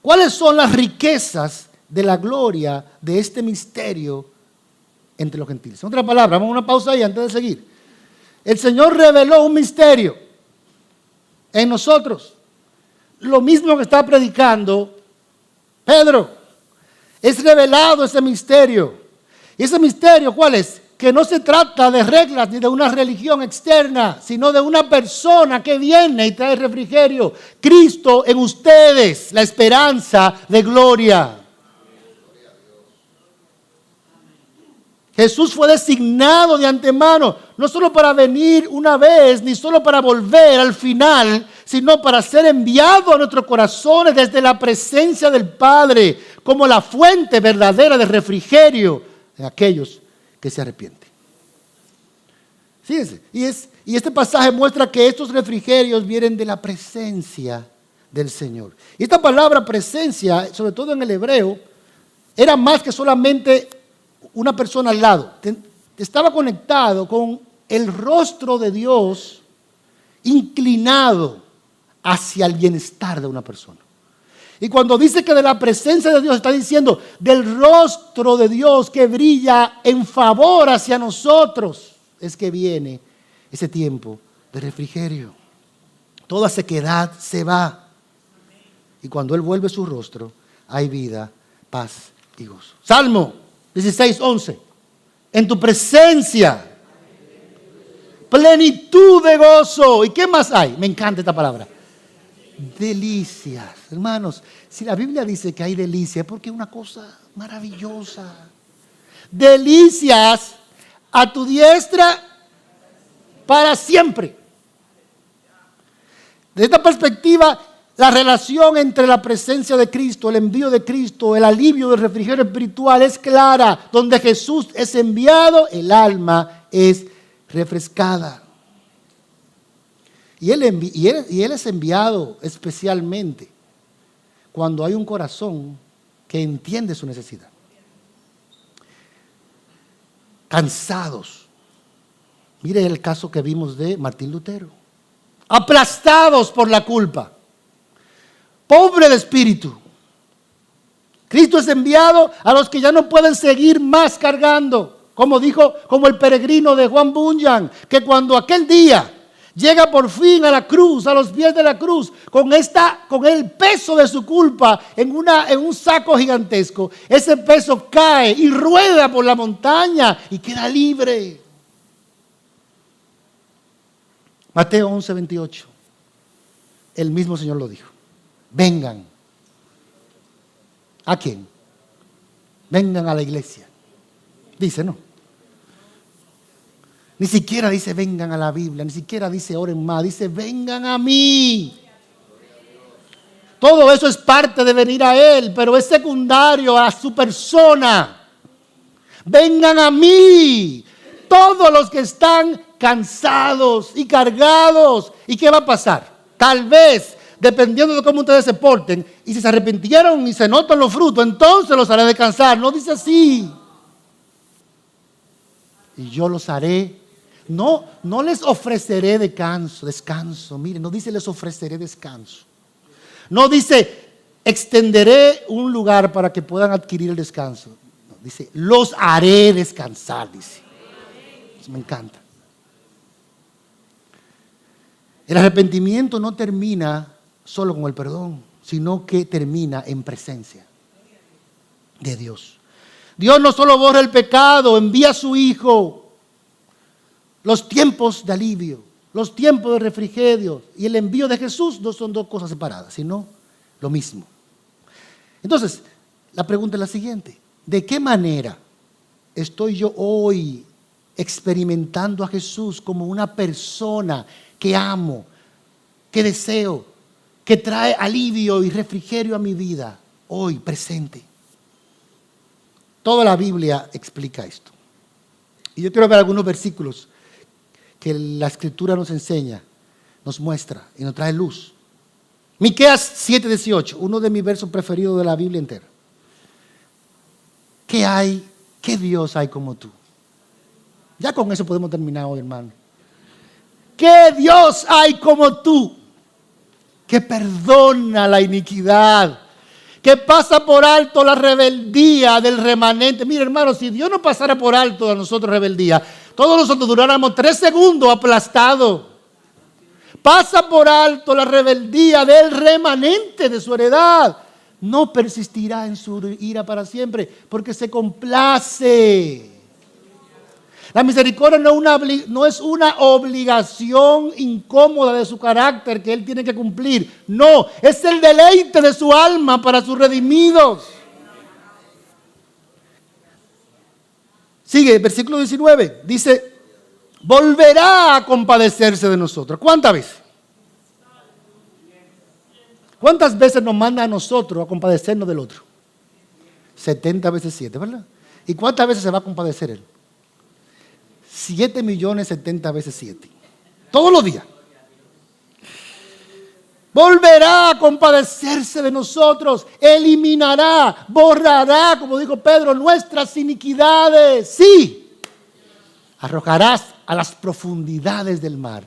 [SPEAKER 1] cuáles son las riquezas de la gloria de este misterio entre los gentiles. En otra palabra, vamos a una pausa ahí antes de seguir. El Señor reveló un misterio en nosotros. Lo mismo que está predicando Pedro. Es revelado ese misterio. ¿Y ese misterio cuál es? Que no se trata de reglas ni de una religión externa, sino de una persona que viene y trae refrigerio. Cristo en ustedes, la esperanza de gloria. Jesús fue designado de antemano, no solo para venir una vez, ni solo para volver al final, sino para ser enviado a nuestros corazones desde la presencia del Padre, como la fuente verdadera de refrigerio de aquellos que se arrepienten. Fíjense, y este pasaje muestra que estos refrigerios vienen de la presencia del Señor. Y esta palabra presencia, sobre todo en el hebreo, era más que solamente una persona al lado. Estaba conectado con el rostro de Dios inclinado hacia el bienestar de una persona. Y cuando dice que de la presencia de Dios, está diciendo del rostro de Dios que brilla en favor hacia nosotros, es que viene ese tiempo de refrigerio. Toda sequedad se va. Y cuando Él vuelve su rostro, hay vida, paz y gozo. Salmo 16:11. En tu presencia, plenitud de gozo. ¿Y qué más hay? Me encanta esta palabra. Delicias. Hermanos, si la Biblia dice que hay delicias, es porque es una cosa maravillosa. Delicias a tu diestra para siempre. De esta perspectiva, la relación entre la presencia de Cristo, el envío de Cristo, el alivio del refrigerio espiritual es clara. Donde Jesús es enviado, el alma es refrescada. Y él es enviado especialmente cuando hay un corazón que entiende su necesidad. Cansados. Mire el caso que vimos de Martín Lutero. Aplastados por la culpa. Pobre de espíritu. Cristo es enviado a los que ya no pueden seguir más cargando. Como dijo, como el peregrino de Juan Bunyan, que cuando aquel día llega por fin a la cruz, a los pies de la cruz, con el peso de su culpa en un saco gigantesco, ese peso cae y rueda por la montaña y queda libre. Mateo 11:28. El mismo Señor lo dijo. Vengan. ¿A quién? Vengan a la iglesia. Dice, no. Ni siquiera dice vengan a la Biblia, ni siquiera dice oren más, dice vengan a mí. Todo eso es parte de venir a Él, pero es secundario a su persona. Vengan a mí, todos los que están cansados y cargados. ¿Y qué va a pasar? Tal vez, dependiendo de cómo ustedes se porten, y si se arrepintieron y se notan los frutos, entonces los haré descansar. No dice así. Y yo los haré. No les ofreceré descanso. Miren, no dice les ofreceré descanso. No dice extenderé un lugar para que puedan adquirir el descanso. No, dice los haré descansar, dice. Eso me encanta. El arrepentimiento no termina solo con el perdón, sino que termina en presencia de Dios. Dios no solo borra el pecado, envía a su Hijo. Los tiempos de alivio, los tiempos de refrigerio y el envío de Jesús no son dos cosas separadas, sino lo mismo. Entonces, la pregunta es la siguiente. ¿De qué manera estoy yo hoy experimentando a Jesús como una persona que amo, que deseo, que trae alivio y refrigerio a mi vida hoy presente? Toda la Biblia explica esto. Y yo quiero ver algunos versículos que la Escritura nos enseña, nos muestra y nos trae luz. Miqueas 7:18, uno de mis versos preferidos de la Biblia entera. ¿Qué Dios hay como tú? Ya con eso podemos terminar hoy, hermano. ¿Qué Dios hay como tú? Que perdona la iniquidad, que pasa por alto la rebeldía del remanente. Mira, hermano, si Dios no pasara por alto a nosotros rebeldía, todos nosotros duráramos 3 segundos aplastados. Pasa por alto la rebeldía del remanente de su heredad. No persistirá en su ira para siempre, porque se complace. La misericordia no es una obligación incómoda de su carácter que Él tiene que cumplir. No, es el deleite de su alma para sus redimidos. Sigue, versículo 19. Dice, volverá a compadecerse de nosotros. ¿Cuántas veces? ¿Cuántas veces nos manda a nosotros a compadecernos del otro? 70 veces 7, ¿verdad? ¿Y cuántas veces se va a compadecer Él? 7.070.000 veces 7. Todos los días. Volverá a compadecerse de nosotros. Eliminará, borrará, como dijo Pedro, nuestras iniquidades. Sí. Arrojarás a las profundidades del mar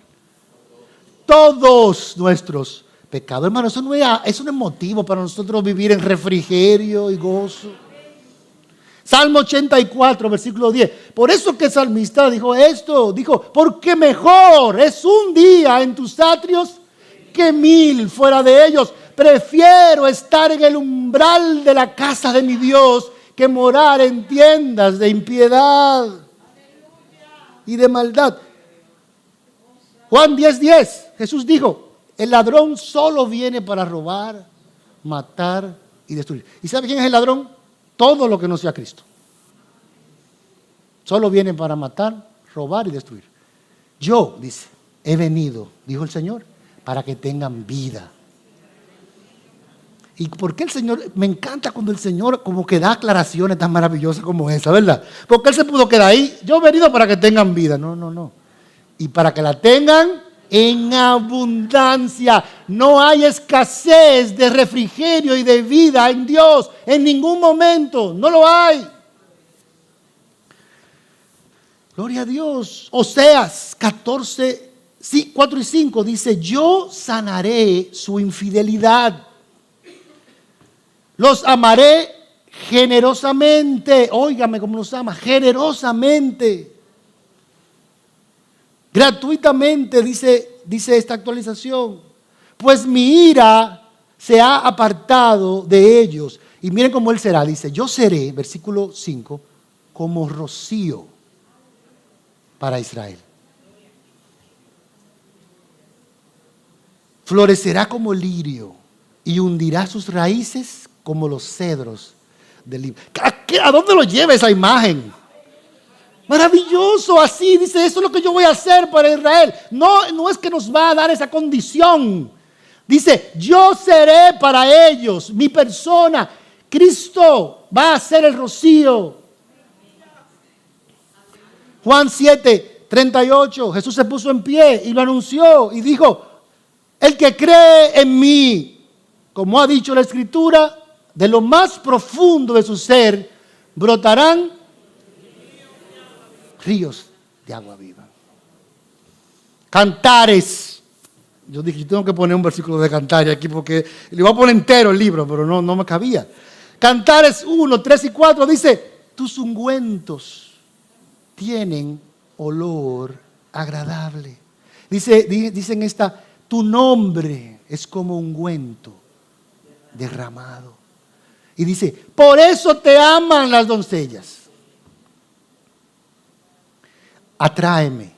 [SPEAKER 1] todos nuestros pecados. Hermano, eso no es motivo para nosotros vivir en refrigerio y gozo. Salmo 84, versículo 10. Por eso que el salmista dijo esto. Dijo, porque mejor es un día en tus atrios que 1000 fuera de ellos. Prefiero estar en el umbral de la casa de mi Dios que morar en tiendas de impiedad y de maldad. Juan 10:10. Jesús dijo, el ladrón solo viene para robar, matar y destruir. ¿Y sabe quién es el ladrón? Todo lo que no sea Cristo. Solo viene para matar, robar y destruir. Yo, dice, he venido, dijo el Señor, para que tengan vida. ¿Y por qué el Señor? Me encanta cuando el Señor como que da aclaraciones tan maravillosas como esa, ¿verdad? Porque Él se pudo quedar ahí. Yo he venido para que tengan vida. No. Y para que la tengan en abundancia. No hay escasez de refrigerio y de vida en Dios en ningún momento. No lo hay. Gloria a Dios. Oseas 14, 4 y 5 dice, yo sanaré su infidelidad. Los amaré generosamente. Óigame cómo los ama. Generosamente. Gratuitamente, dice esta actualización. Pues mi ira se ha apartado de ellos. Y miren cómo Él será. Dice, yo seré, versículo 5, como rocío para Israel. Florecerá como lirio y hundirá sus raíces como los cedros del Líbano. ¿A dónde lo lleva esa imagen? Maravilloso, así dice, eso es lo que yo voy a hacer para Israel. No es que nos va a dar esa condición. Dice, yo seré para ellos, mi persona. Cristo va a ser el rocío. Juan 7:38, Jesús se puso en pie y lo anunció y dijo, el que cree en mí, como ha dicho la Escritura, de lo más profundo de su ser brotarán ríos de agua viva. Cantares. Yo dije, yo tengo que poner un versículo de Cantares aquí porque le iba a poner entero el libro, pero no me cabía. Cantares 1, 3 y 4 dice, tus ungüentos tienen olor agradable. Dicen esta, tu nombre es como ungüento derramado. Y dice, por eso te aman las doncellas. Atráeme,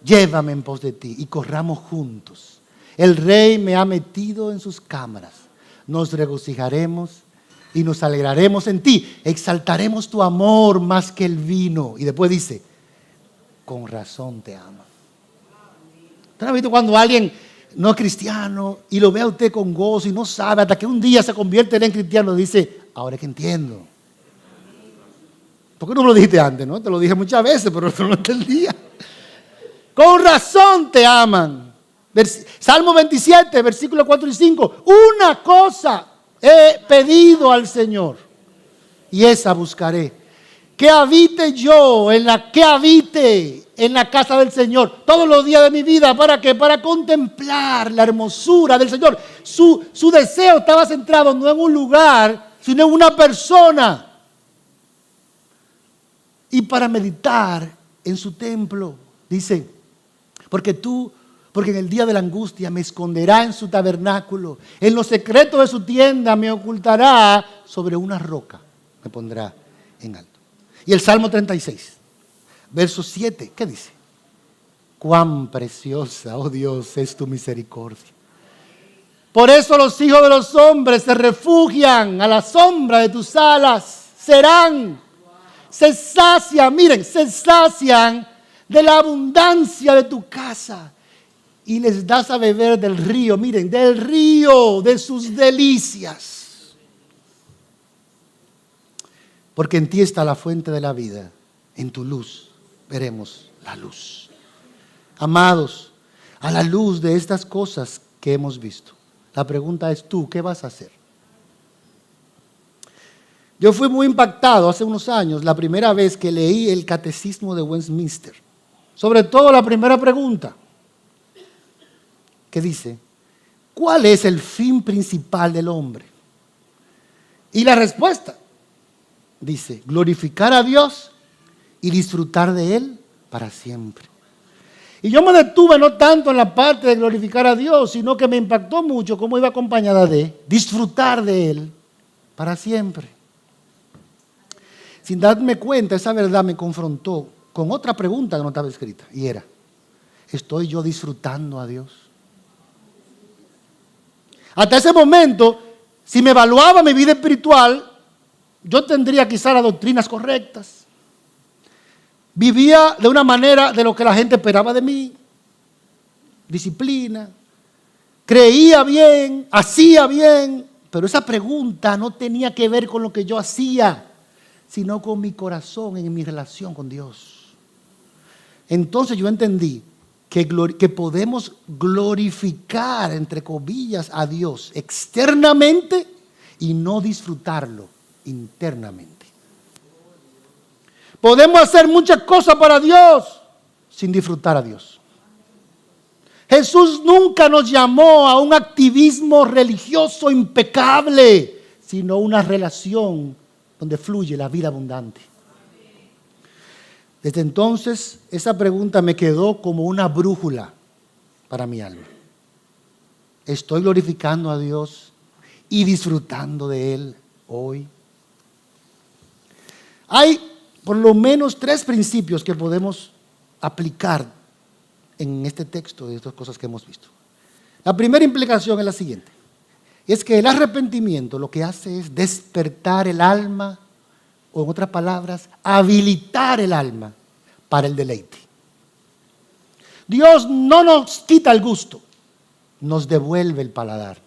[SPEAKER 1] llévame en pos de ti y corramos juntos. El rey me ha metido en sus cámaras. Nos regocijaremos y nos alegraremos en ti. Exaltaremos tu amor más que el vino. Y después dice, con razón te amo. ¿Usted ha visto cuando alguien no es cristiano y lo ve a usted con gozo y no sabe hasta que un día se convierte en cristiano y dice, ahora es que entiendo? ¿Por qué no me lo dijiste antes? ¿No? Te lo dije muchas veces, pero no entendía. Con razón te aman. Salmo 27, versículos 4 y 5. Una cosa he pedido al Señor y esa buscaré, que habite en la casa del Señor todos los días de mi vida. ¿Para qué? Para contemplar la hermosura del Señor. Su deseo estaba centrado no en un lugar, sino en una persona. Y para meditar en su templo, dice, porque en el día de la angustia me esconderá en su tabernáculo, en los secretos de su tienda me ocultará, sobre una roca me pondrá en alto. Y el Salmo 36, verso 7, ¿qué dice? Cuán preciosa, oh Dios, es tu misericordia. Por eso los hijos de los hombres se refugian a la sombra de tus alas. Se sacian de la abundancia de tu casa. Y les das a beber del río, del río de sus delicias. Porque en ti está la fuente de la vida. En tu luz veremos la luz. Amados, a la luz de estas cosas que hemos visto, la pregunta es tú, ¿qué vas a hacer? Yo fui muy impactado hace unos años, la primera vez que leí el Catecismo de Westminster. Sobre todo la primera pregunta, que dice, ¿cuál es el fin principal del hombre? Y la respuesta dice, glorificar a Dios y disfrutar de Él para siempre. Y yo me detuve no tanto en la parte de glorificar a Dios, sino que me impactó mucho cómo iba acompañada de disfrutar de Él para siempre. Sin darme cuenta, esa verdad me confrontó con otra pregunta que no estaba escrita, y era, ¿estoy yo disfrutando a Dios? Hasta ese momento, si me evaluaba mi vida espiritual, yo tendría quizá las doctrinas correctas. Vivía de una manera de lo que la gente esperaba de mí. Disciplina. Creía bien, hacía bien. Pero esa pregunta no tenía que ver con lo que yo hacía, sino con mi corazón en mi relación con Dios. Entonces yo entendí que podemos glorificar, entre comillas, a Dios externamente y no disfrutarlo internamente. Podemos hacer muchas cosas para Dios sin disfrutar a Dios. Jesús nunca nos llamó a un activismo religioso impecable, sino una relación donde fluye la vida abundante. Desde entonces, esa pregunta me quedó como una brújula para mi alma. ¿Estoy glorificando a Dios y disfrutando de Él hoy? Hay por lo menos 3 principios que podemos aplicar en este texto de estas cosas que hemos visto. La primera implicación es la siguiente. Es que el arrepentimiento lo que hace es despertar el alma, o en otras palabras, habilitar el alma para el deleite. Dios no nos quita el gusto, nos devuelve el paladar.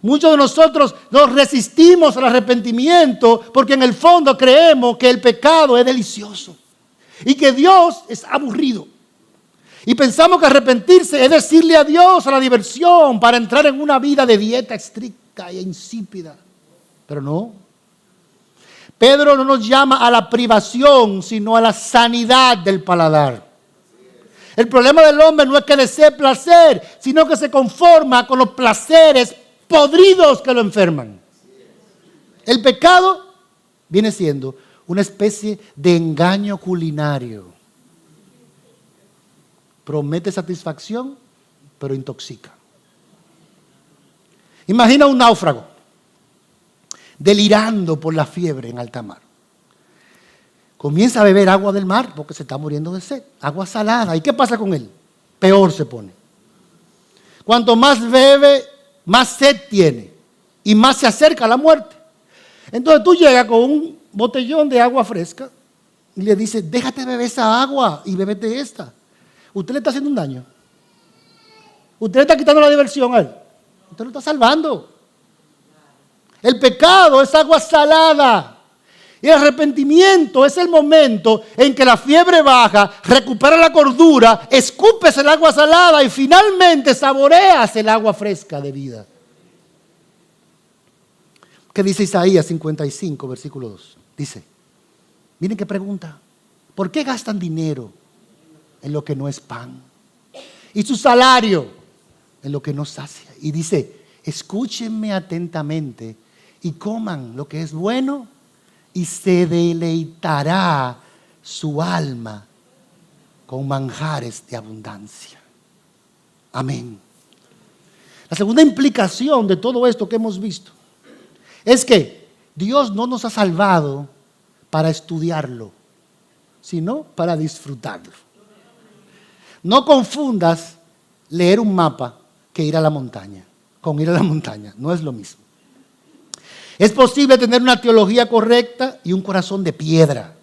[SPEAKER 1] Muchos de nosotros nos resistimos al arrepentimiento porque en el fondo creemos que el pecado es delicioso y que Dios es aburrido. Y pensamos que arrepentirse es decirle adiós a la diversión para entrar en una vida de dieta estricta e insípida. Pero no. Pedro no nos llama a la privación, sino a la sanidad del paladar. El problema del hombre no es que desee placer, sino que se conforma con los placeres podridos que lo enferman. El pecado viene siendo una especie de engaño culinario. Promete satisfacción, pero intoxica. Imagina un náufrago delirando por la fiebre en alta mar. Comienza a beber agua del mar porque se está muriendo de sed, agua salada. ¿Y qué pasa con él? Peor se pone. Cuanto más bebe, más sed tiene y más se acerca a la muerte. Entonces tú llegas con un botellón de agua fresca y le dices, déjate beber esa agua y bébete esta. Usted le está haciendo un daño. Usted le está quitando la diversión a él. Usted lo está salvando. El pecado es agua salada. Y el arrepentimiento es el momento en que la fiebre baja, recupera la cordura, escupes el agua salada y finalmente saboreas el agua fresca de vida. ¿Qué dice Isaías 55, versículo 2? Dice, Miren qué pregunta. ¿Por qué gastan dinero en lo que no es pan? Y su salario en lo que no sacia. Y dice, escúchenme atentamente y coman lo que es bueno y se deleitará su alma con manjares de abundancia. Amén. La segunda implicación de todo esto que hemos visto es que Dios no nos ha salvado para estudiarlo, sino para disfrutarlo. No confundas leer un mapa que ir a la montaña. Con ir a la montaña, no es lo mismo. Es posible tener una teología correcta y un corazón de piedra.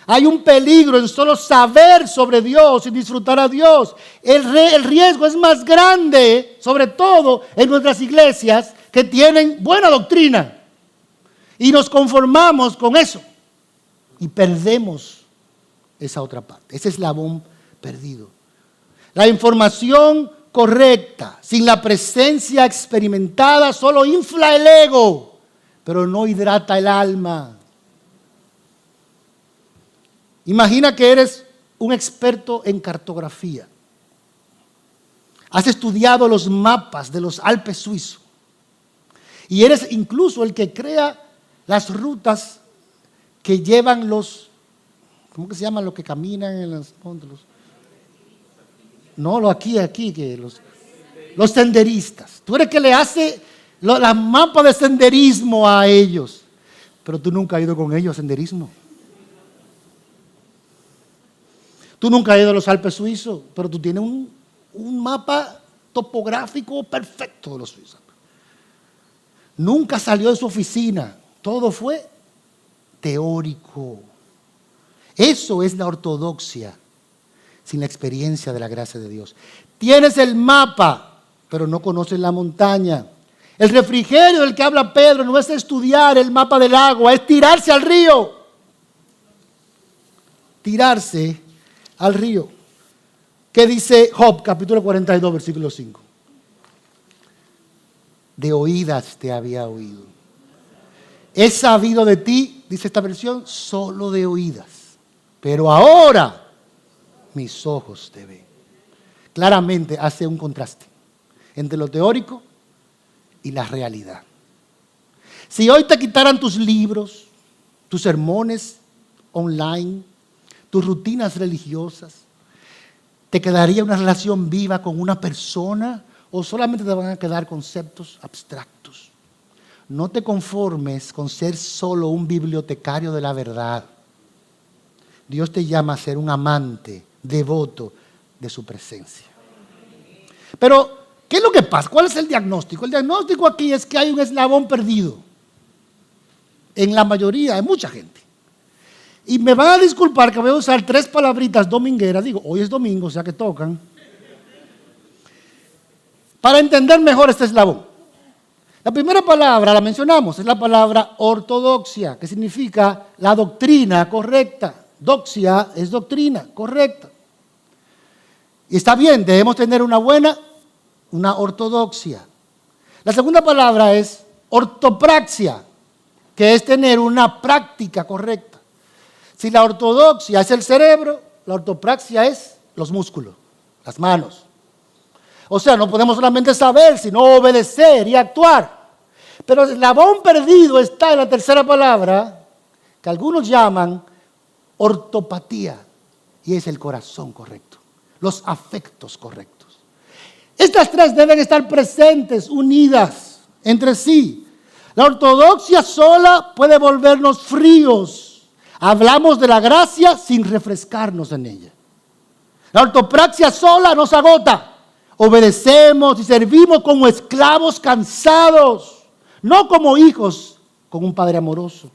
[SPEAKER 1] Hay un peligro en solo saber sobre Dios y disfrutar a Dios. El riesgo es más grande, sobre todo en nuestras iglesias que tienen buena doctrina. Y nos conformamos con eso. Y perdemos esa otra parte, ese eslabón perdido. La información correcta, sin la presencia experimentada, solo infla el ego, pero no hidrata el alma. Imagina que eres un experto en cartografía. Has estudiado los mapas de los Alpes suizos. Y eres incluso el que crea las rutas que llevan los, ¿cómo que se llaman los que caminan en los montes? No, que los senderistas. Tú eres el que le hace las mapas de senderismo a ellos. Pero tú nunca has ido con ellos a senderismo. Tú nunca has ido a los Alpes suizos, pero tú tienes un mapa topográfico perfecto de los suizos. Nunca salió de su oficina. Todo fue teórico. Eso es la ortodoxia, sin la experiencia de la gracia de Dios. Tienes el mapa, pero no conoces la montaña. El refrigerio del que habla Pedro no es estudiar el mapa del agua, es tirarse al río. Tirarse al río. ¿Qué dice Job, capítulo 42, versículo 5? De oídas te había oído. He sabido de ti, dice esta versión, solo de oídas. Pero ahora mis ojos te ven. Claramente hace un contraste entre lo teórico y la realidad. Si hoy te quitaran tus libros, tus sermones online, tus rutinas religiosas, ¿te quedaría una relación viva con una persona o solamente te van a quedar conceptos abstractos? No te conformes con ser solo un bibliotecario de la verdad. Dios te llama a ser un amante devoto de su presencia. Pero, ¿qué es lo que pasa? ¿Cuál es el diagnóstico? El diagnóstico aquí es que hay un eslabón perdido en la mayoría, en mucha gente. Y me van a disculpar que voy a usar 3 palabritas domingueras. Digo, hoy es domingo, o sea que tocan. Para entender mejor este eslabón. La primera palabra, la mencionamos, es la palabra ortodoxia, que significa la doctrina correcta. Doxia es doctrina correcta. Y está bien, debemos tener una ortodoxia. La segunda palabra es ortopraxia, que es tener una práctica correcta. Si la ortodoxia es el cerebro, la ortopraxia es los músculos, las manos. O sea, no podemos solamente saber, sino obedecer y actuar. Pero el eslabón perdido está en la tercera palabra, que algunos llaman ortopatía, y es el corazón correcto, los afectos correctos. Estas 3 deben estar presentes, unidas entre sí. La ortodoxia sola puede volvernos fríos. Hablamos de la gracia sin refrescarnos en ella. La ortopraxia sola nos agota. Obedecemos y servimos como esclavos cansados, no como hijos con un padre amoroso.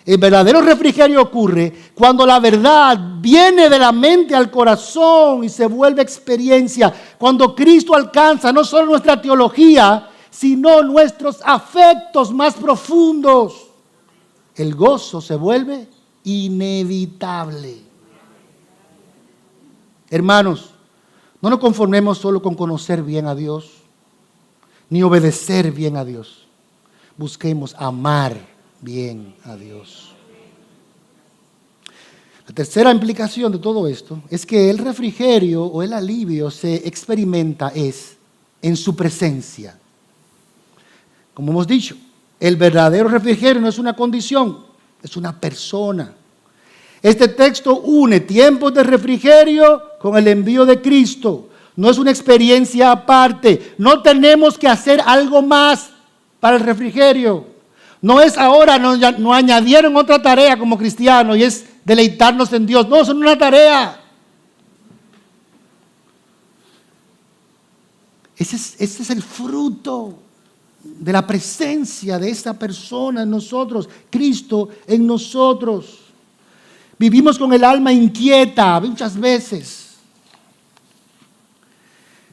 [SPEAKER 1] El verdadero refrigerio ocurre cuando la verdad viene de la mente al corazón y se vuelve experiencia. Cuando Cristo alcanza no solo nuestra teología, sino nuestros afectos más profundos. El gozo se vuelve inevitable. Hermanos, no nos conformemos solo con conocer bien a Dios, ni obedecer bien a Dios. Busquemos amar bien a Dios. La tercera implicación de todo esto es que el refrigerio o el alivio se experimenta en su presencia. Como hemos dicho, el verdadero refrigerio no es una condición, es una persona. Este texto une tiempos de refrigerio con el envío de Cristo. No es una experiencia aparte. No tenemos que hacer algo más para el refrigerio. No es ahora, no añadieron otra tarea como cristianos y es deleitarnos en Dios. No, es una tarea. Ese es el fruto de la presencia de esta persona en nosotros, Cristo en nosotros. Vivimos con el alma inquieta muchas veces.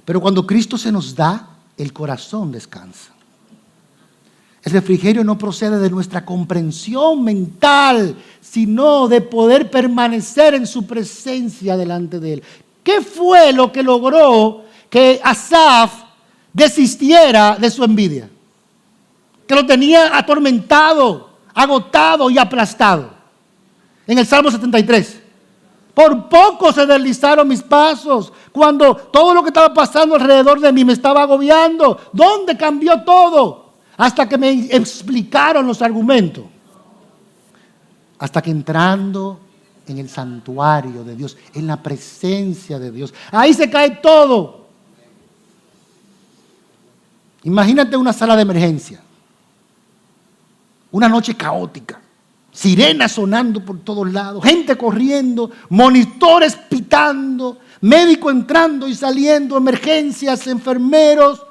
[SPEAKER 1] Pero cuando Cristo se nos da, el corazón descansa. El refrigerio no procede de nuestra comprensión mental, sino de poder permanecer en su presencia delante de Él. ¿Qué fue lo que logró que Asaf desistiera de su envidia? Que lo tenía atormentado, agotado y aplastado. En el Salmo 73. Por poco se deslizaron mis pasos, cuando todo lo que estaba pasando alrededor de mí me estaba agobiando. ¿Dónde cambió todo? Hasta que me explicaron los argumentos. Hasta que entrando en el santuario de Dios, en la presencia de Dios, ahí se cae todo. Imagínate una sala de emergencia. Una noche caótica. Sirenas sonando por todos lados, gente corriendo, monitores pitando, médico entrando y saliendo, emergencias, enfermeros.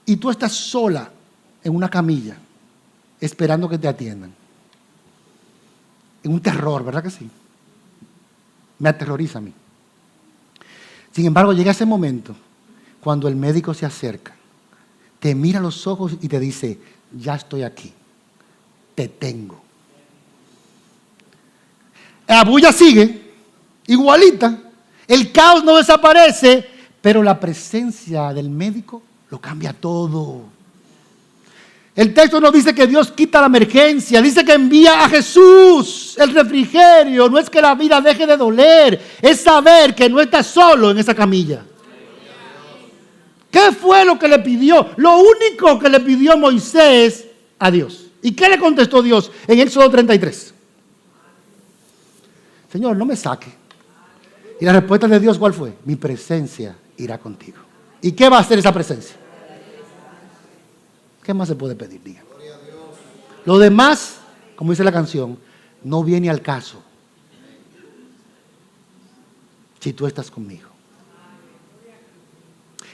[SPEAKER 1] Y tú estás sola en una camilla, esperando que te atiendan. En un terror, ¿verdad que sí? Me aterroriza a mí. Sin embargo, llega ese momento cuando el médico se acerca, te mira a los ojos y te dice, ya estoy aquí, te tengo. La bulla sigue, igualita, el caos no desaparece, pero la presencia del médico lo cambia todo. El texto no dice que Dios quita la emergencia, dice que envía a Jesús. El refrigerio no es que la vida deje de doler, es saber que no estás solo en esa camilla. ¿Qué fue lo que le pidió? Lo único que le pidió Moisés a Dios. ¿Y qué le contestó Dios en Éxodo 33? Señor, no me saque. Y la respuesta de Dios, ¿cuál fue? Mi presencia irá contigo. ¿Y qué va a hacer esa presencia? ¿Qué más se puede pedir? Diga. Lo demás, como dice la canción, no viene al caso si tú estás conmigo.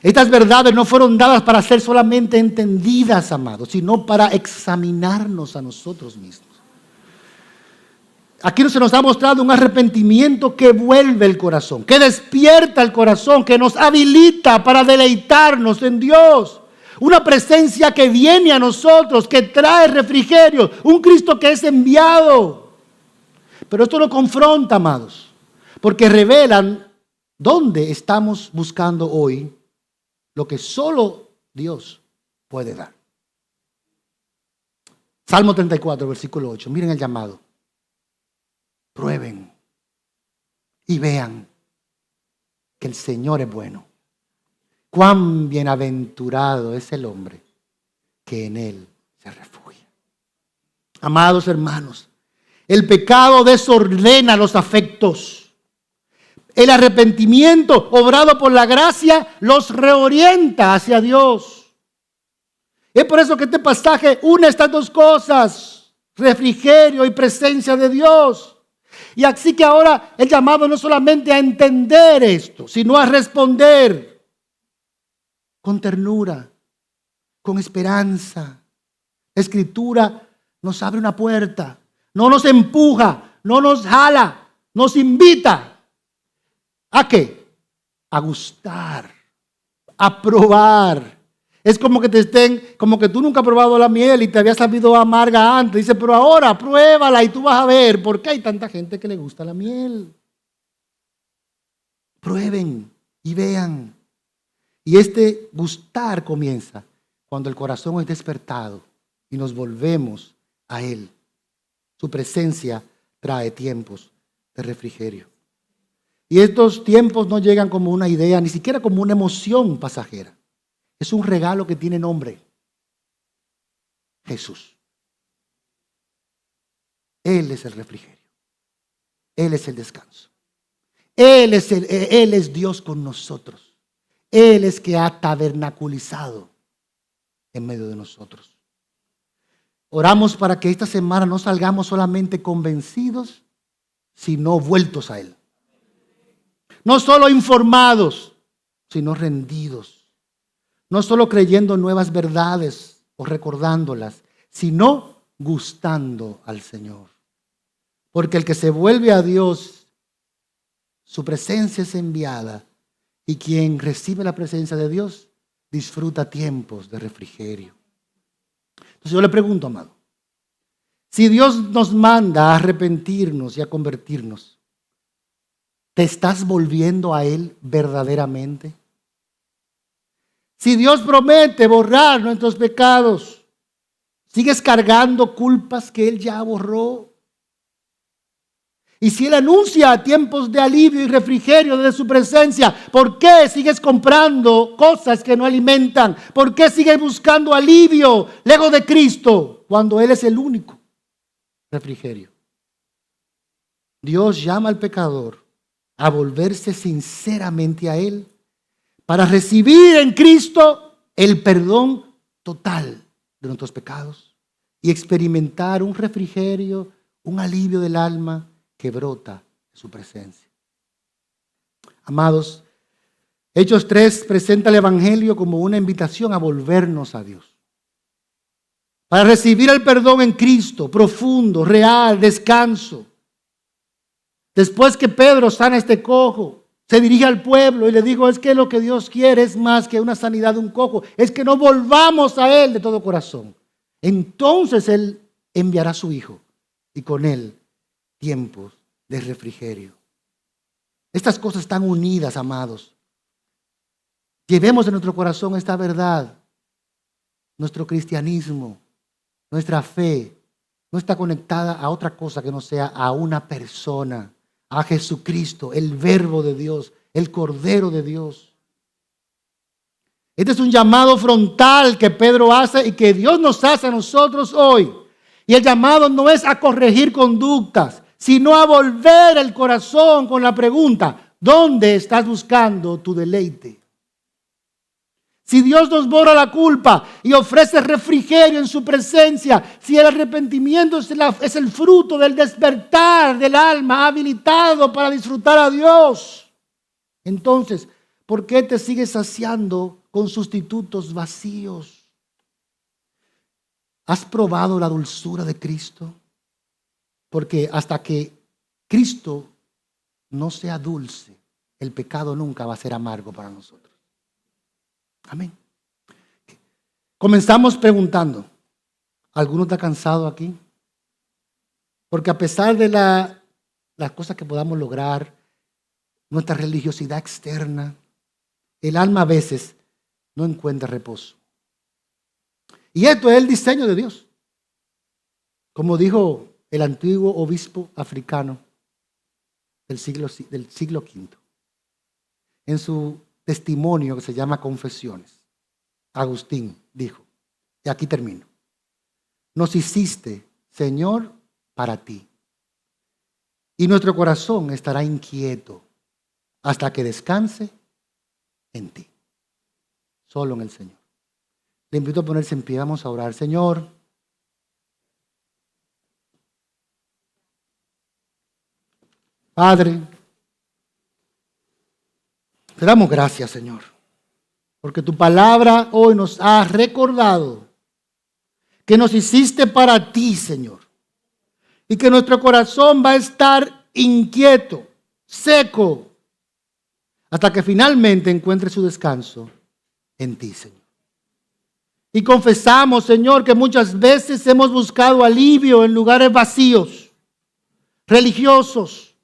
[SPEAKER 1] Estas verdades no fueron dadas para ser solamente entendidas, amados, sino para examinarnos a nosotros mismos. Aquí se nos ha mostrado un arrepentimiento que vuelve el corazón, que despierta el corazón, que nos habilita para deleitarnos en Dios. Una presencia que viene a nosotros, que trae refrigerio, un Cristo que es enviado. Pero esto lo confronta, amados, porque revelan dónde estamos buscando hoy lo que solo Dios puede dar. Salmo 34, versículo 8. Miren el llamado. Prueben y vean que el Señor es bueno. Cuán bienaventurado es el hombre que en Él se refugia. Amados hermanos, el pecado desordena los afectos. El arrepentimiento, obrado por la gracia, los reorienta hacia Dios. Es por eso que este pasaje une estas dos cosas: refrigerio y presencia de Dios. Y así que ahora el llamado no es solamente a entender esto, sino a responder con ternura, con esperanza. La Escritura nos abre una puerta, no nos empuja, no nos jala, nos invita. ¿A qué? A gustar, a probar. Es como que como que tú nunca has probado la miel y te había sabido amarga antes. Dice, pero ahora pruébala y tú vas a ver por qué hay tanta gente que le gusta la miel. Prueben y vean. Y este gustar comienza cuando el corazón es despertado y nos volvemos a Él. Su presencia trae tiempos de refrigerio. Y estos tiempos no llegan como una idea, ni siquiera como una emoción pasajera. Es un regalo que tiene nombre: Jesús. Él es el refrigerio. Él es el descanso. Él es Dios con nosotros. Él es que ha tabernaculizado en medio de nosotros. Oramos para que esta semana no salgamos solamente convencidos, sino vueltos a Él. No solo informados, sino rendidos. No solo creyendo nuevas verdades o recordándolas, sino gustando al Señor. Porque el que se vuelve a Dios, su presencia es enviada, y quien recibe la presencia de Dios disfruta tiempos de refrigerio. Entonces yo le pregunto, amado, si Dios nos manda a arrepentirnos y a convertirnos, ¿te estás volviendo a Él verdaderamente? Si Dios promete borrar nuestros pecados, ¿sigues cargando culpas que Él ya borró? Y si Él anuncia tiempos de alivio y refrigerio desde su presencia, ¿por qué sigues comprando cosas que no alimentan? ¿Por qué sigues buscando alivio lejos de Cristo cuando Él es el único refrigerio? Dios llama al pecador a volverse sinceramente a Él para recibir en Cristo el perdón total de nuestros pecados y experimentar un refrigerio, un alivio del alma que brota de su presencia. Amados, Hechos 3 presenta el Evangelio como una invitación a volvernos a Dios. Para recibir el perdón en Cristo, profundo, real, descanso. Después que Pedro sana a este cojo, se dirige al pueblo y le dijo: es que lo que Dios quiere es más que una sanidad de un cojo, es que nos volvamos a Él de todo corazón. Entonces Él enviará a su Hijo y con Él tiempos de refrigerio. Estas cosas están unidas, amados. Llevemos en nuestro corazón esta verdad. Nuestro cristianismo, nuestra fe, no está conectada a otra cosa que no sea a una persona, a Jesucristo, el Verbo de Dios, el Cordero de Dios. Este es un llamado frontal que Pedro hace y que Dios nos hace a nosotros hoy. Y el llamado no es a corregir conductas, sino a volver el corazón con la pregunta: ¿dónde estás buscando tu deleite? Si Dios nos borra la culpa y ofrece refrigerio en su presencia, si el arrepentimiento es el fruto del despertar del alma habilitado para disfrutar a Dios, entonces, ¿por qué te sigues saciando con sustitutos vacíos? ¿Has probado la dulzura de Cristo? Porque hasta que Cristo no sea dulce, el pecado nunca va a ser amargo para nosotros. Amén. Comenzamos preguntando: ¿alguno está cansado aquí? Porque a pesar de las cosas que podamos lograr, nuestra religiosidad externa, el alma a veces no encuentra reposo. Y esto es el diseño de Dios. Como dijo el antiguo obispo africano del siglo V, en su testimonio que se llama Confesiones, Agustín dijo, y aquí termino: nos hiciste, Señor, para ti, y nuestro corazón estará inquieto hasta que descanse en ti, solo en el Señor. Le invito a ponerse en pie, vamos a orar. Señor, Padre, te damos gracias, Señor, porque tu palabra hoy nos ha recordado que nos hiciste para ti, Señor, y que nuestro corazón va a estar inquieto, seco, hasta que finalmente encuentre su descanso en ti, Señor. Y confesamos, Señor, que muchas veces hemos buscado alivio en lugares vacíos, religiosos.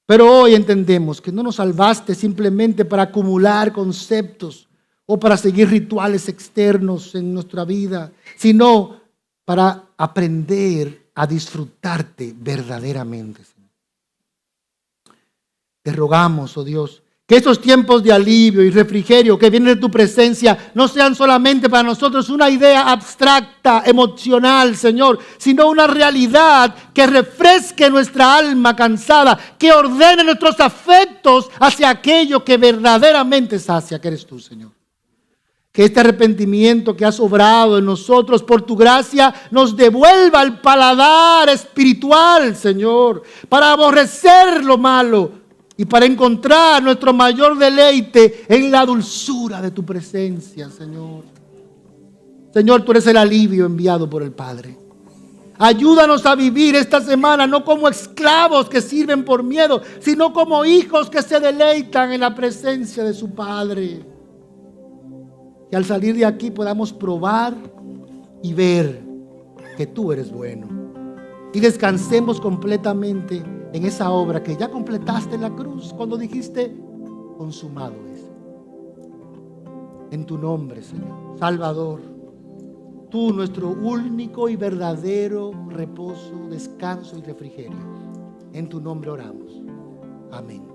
[SPEAKER 1] Pero hoy entendemos que no nos salvaste simplemente para acumular conceptos o para seguir rituales externos en nuestra vida, sino para aprender a disfrutarte verdaderamente, Señor. Te rogamos, oh Dios, que estos tiempos de alivio y refrigerio que vienen de tu presencia no sean solamente para nosotros una idea abstracta, emocional, Señor, sino una realidad que refresque nuestra alma cansada, que ordene nuestros afectos hacia aquello que verdaderamente sacia, que eres tú, Señor. Que este arrepentimiento que has obrado en nosotros por tu gracia nos devuelva el paladar espiritual, Señor, para aborrecer lo malo y para encontrar nuestro mayor deleite en la dulzura de tu presencia, Señor. Señor, tú eres el alivio enviado por el Padre. Ayúdanos a vivir esta semana no como esclavos que sirven por miedo, sino como hijos que se deleitan en la presencia de su Padre. Que al salir de aquí podamos probar y ver que tú eres bueno. Y descansemos completamente en esa obra que ya completaste en la cruz cuando dijiste, consumado es. En tu nombre, Señor, Salvador, tú nuestro único y verdadero reposo, descanso y refrigerio. En tu nombre oramos. Amén.